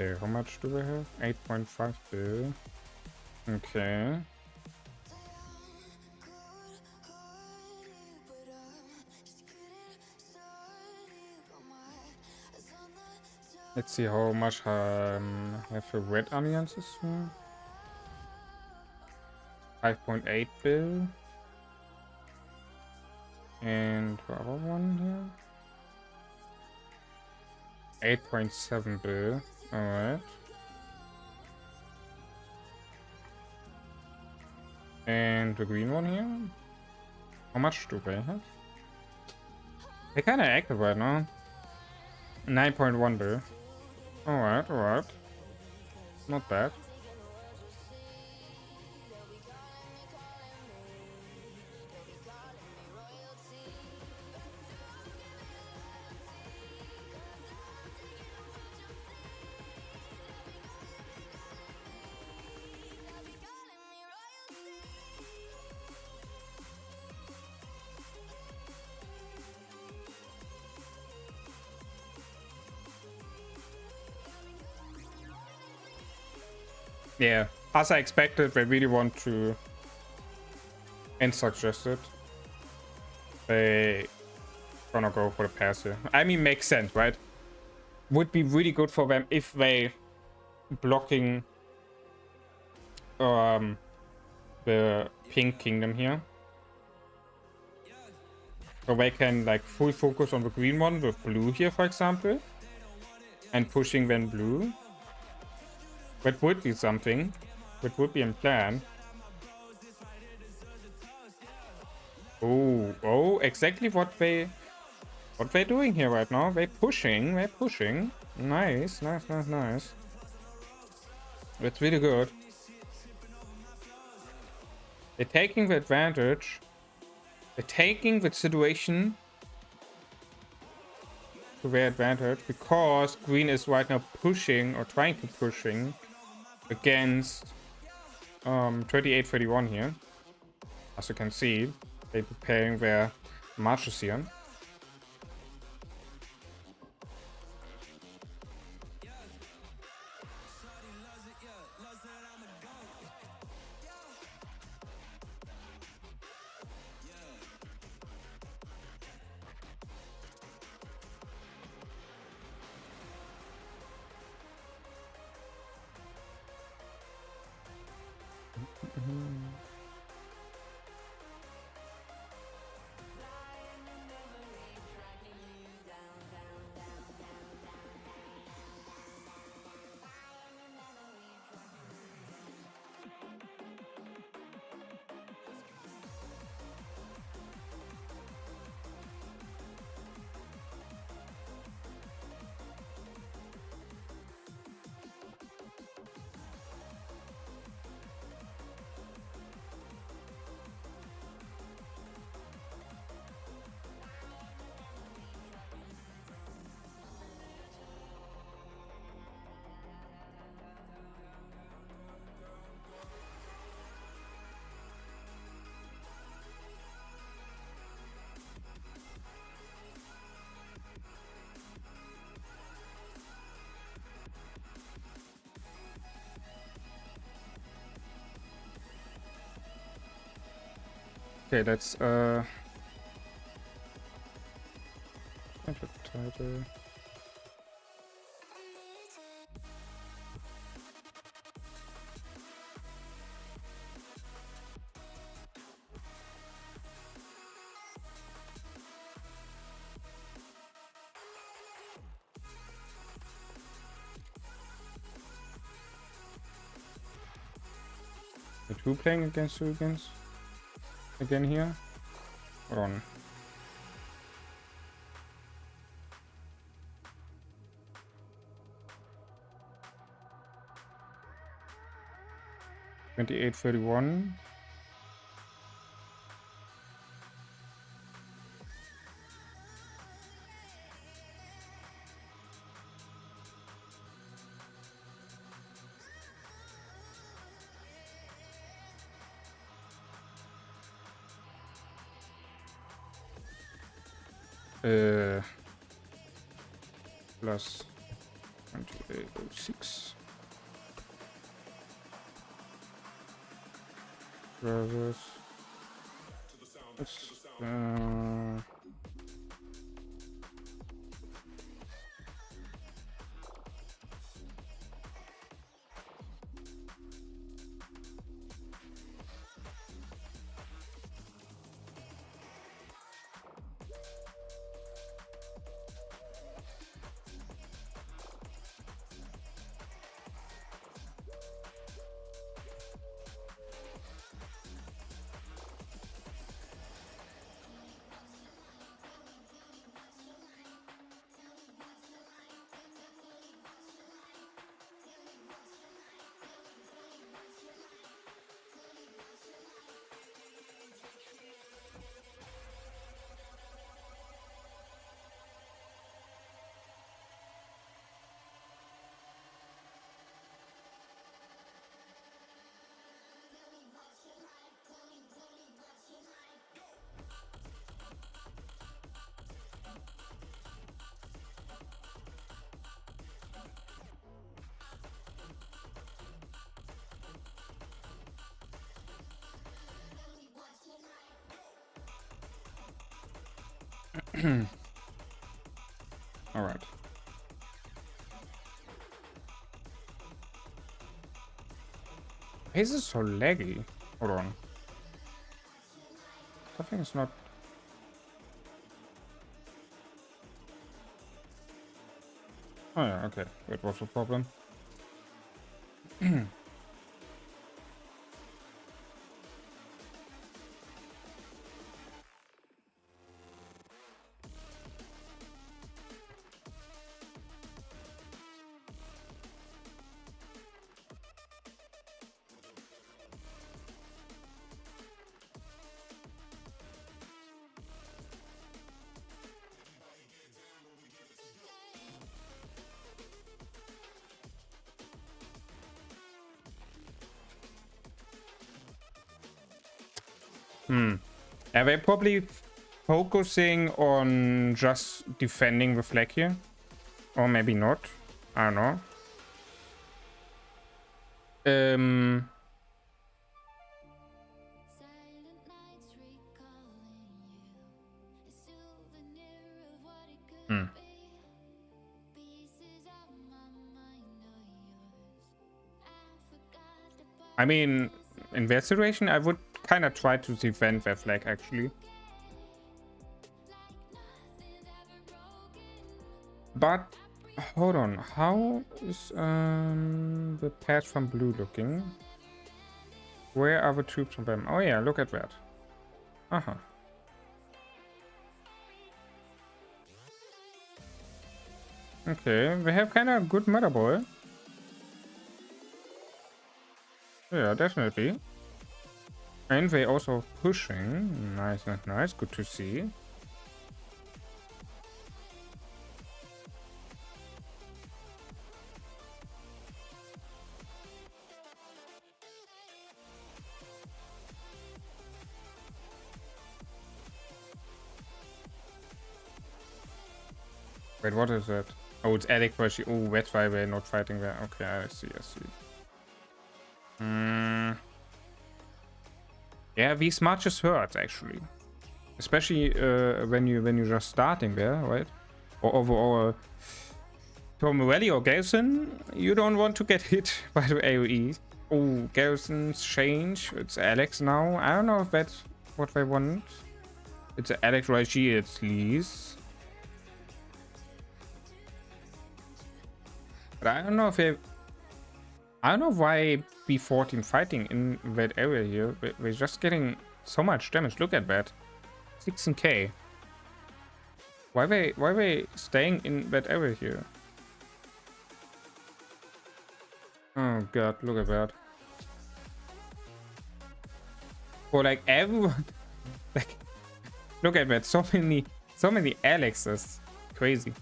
Okay, how much do we have? 8.5 bill. Okay. Let's see how much have the red alliances here. 5.8 bill. And the other one here. 8.7 bill. Alright. And the green one here. How much do they have? They're kinda active right now. 9.1 bill. Alright, alright. Not bad. Yeah, as I expected, they really want to and suggested they gonna go for the pass here. I mean, makes sense, right? Would be really good for them if they blocking the pink kingdom here, so they can like full focus on the green one with blue here, for example, and pushing then blue. That would be something. That would be a plan. Oh, exactly what they're doing here right now. They're pushing. Nice. That's really good. They're taking the advantage. They're taking the situation to their advantage because green is right now pushing or trying to pushing against 28-31 here. As you can see, they're preparing their marches here. Okay, let's title. The two playing against you again here. Hold on. $28.31. Plus 28.06. Drivers. All right. Why is it so laggy? Hold on. I think it's not. Oh yeah, okay. That was a problem. Are they probably focusing on just defending the flag here? Or maybe not. I don't know. I mean, in that situation, I would kind of try to defend their flag, actually. But, hold on. How is the patch from blue looking? Where are the troops from them? Oh yeah, look at that. Uh-huh. Okay, they have kind of good motherboard. Yeah, definitely. And they also pushing. Nice, nice, nice. Good to see. Wait, what is that? Oh, it's attic pressure. Oh, that's why we're not fighting there. Okay, I see, I see. Yeah, these matches hurt actually, especially when you're just starting there, right? Or overall, Tom Rally or Garrison, you don't want to get hit by the AoE. Oh, Garrison's change. It's Alex now. I don't know if that's what they want. It's Alex Raiji at least. But I don't know if they... I don't know why B14 fighting in that area here. We're just getting so much damage. Look at that. 16k. Why they staying in that area here? Oh god, look at that. For like everyone, like, look at that. So many Alexes. Crazy.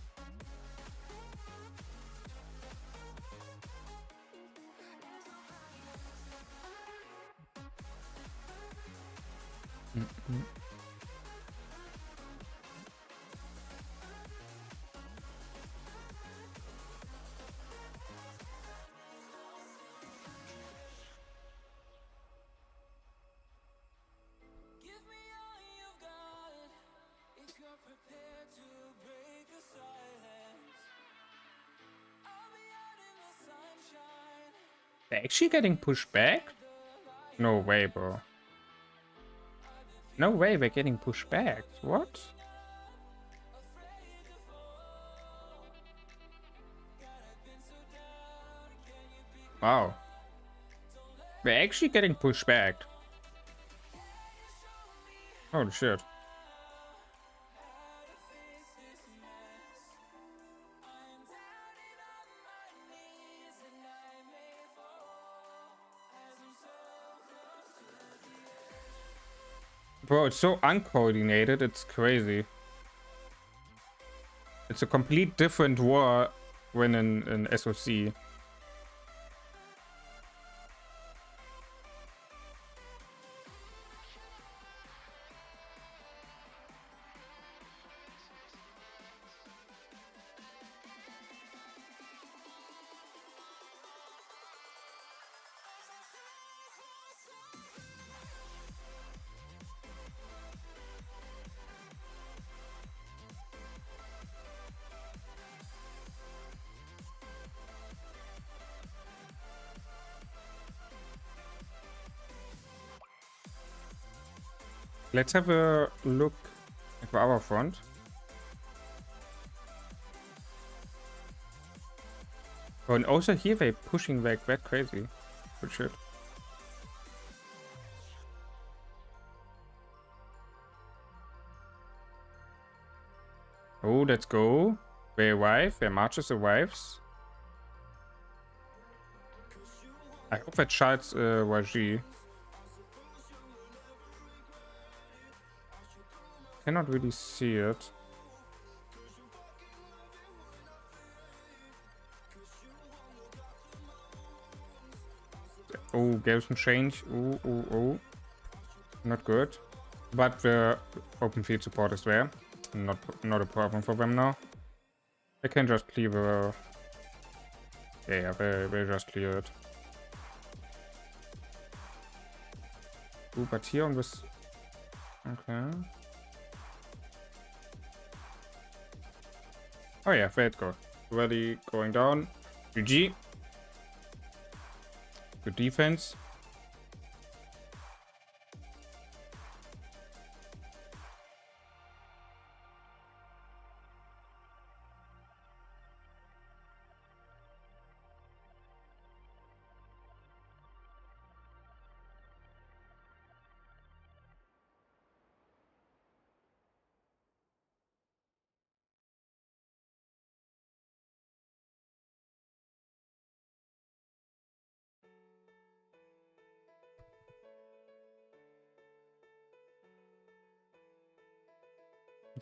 Give me all you've got if you're prepared to break the silence. I'll be out in the sunshine. They're actually getting pushed back? No way, bro. No way they're getting pushed back. What? Wow. They're actually getting pushed back. Holy shit. Bro, it's so uncoordinated, it's crazy. It's a complete different war when in SOC. Let's have a look at our front. Oh, and also here they're pushing back that crazy. Good shit. Oh, let's go. They arrive. Their marches arrives. I hope that charts YG. Cannot really see it. Oh, Garrison change. Oh. Not good. But the open field support is there. Not a problem for them now. They can just clear the... Yeah, they just clear it. Ooh, but here on this... Okay. Oh yeah, there it goes. Already going down. GG. Good defense.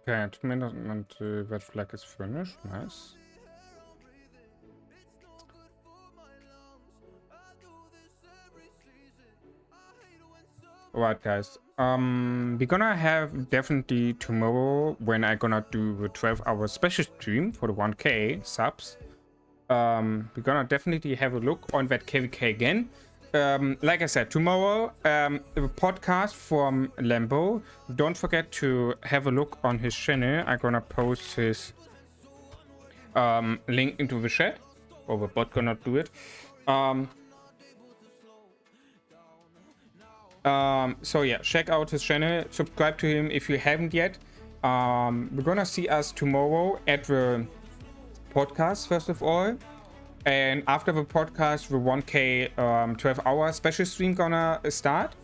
Okay, 2 minutes and red flag is finished. Nice. Alright, guys. We're gonna have definitely tomorrow when I'm gonna do the 12-hour special stream for the 1K subs. We're gonna definitely have a look on that KVK again. like I said, tomorrow, a podcast from Lambo. Don't forget to have a look on his channel. I'm gonna post his link into the chat. Or the bot cannot do it. So yeah, check out his channel. Subscribe to him if you haven't yet. We're gonna see us tomorrow at the podcast, first of all. And after the podcast, the 1K 12-hour special stream gonna start.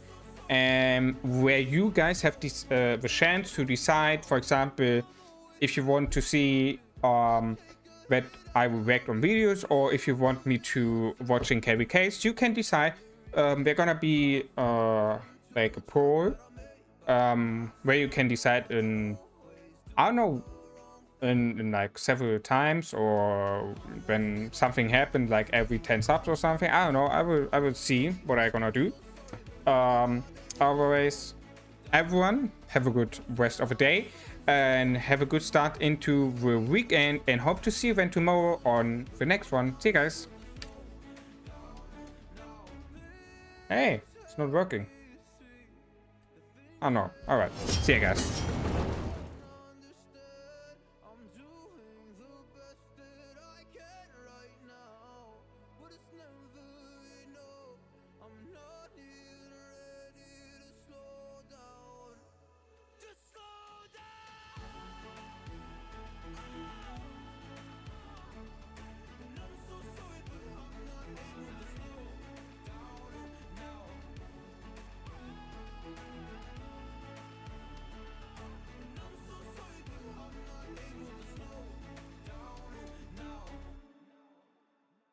And where you guys have this, the chance to decide, for example, if you want to see that I will react on videos, or if you want me to watching KVKs, you can decide. They're gonna be like a poll where you can decide in, I don't know, in like several times, or when something happened, like every 10 subs or something. I don't know. I will see what I'm gonna do. Otherwise, everyone have a good rest of the day and have a good start into the weekend, and hope to see you then tomorrow on the next one. See you guys. Hey, it's not working. Oh no. Alright. See you guys.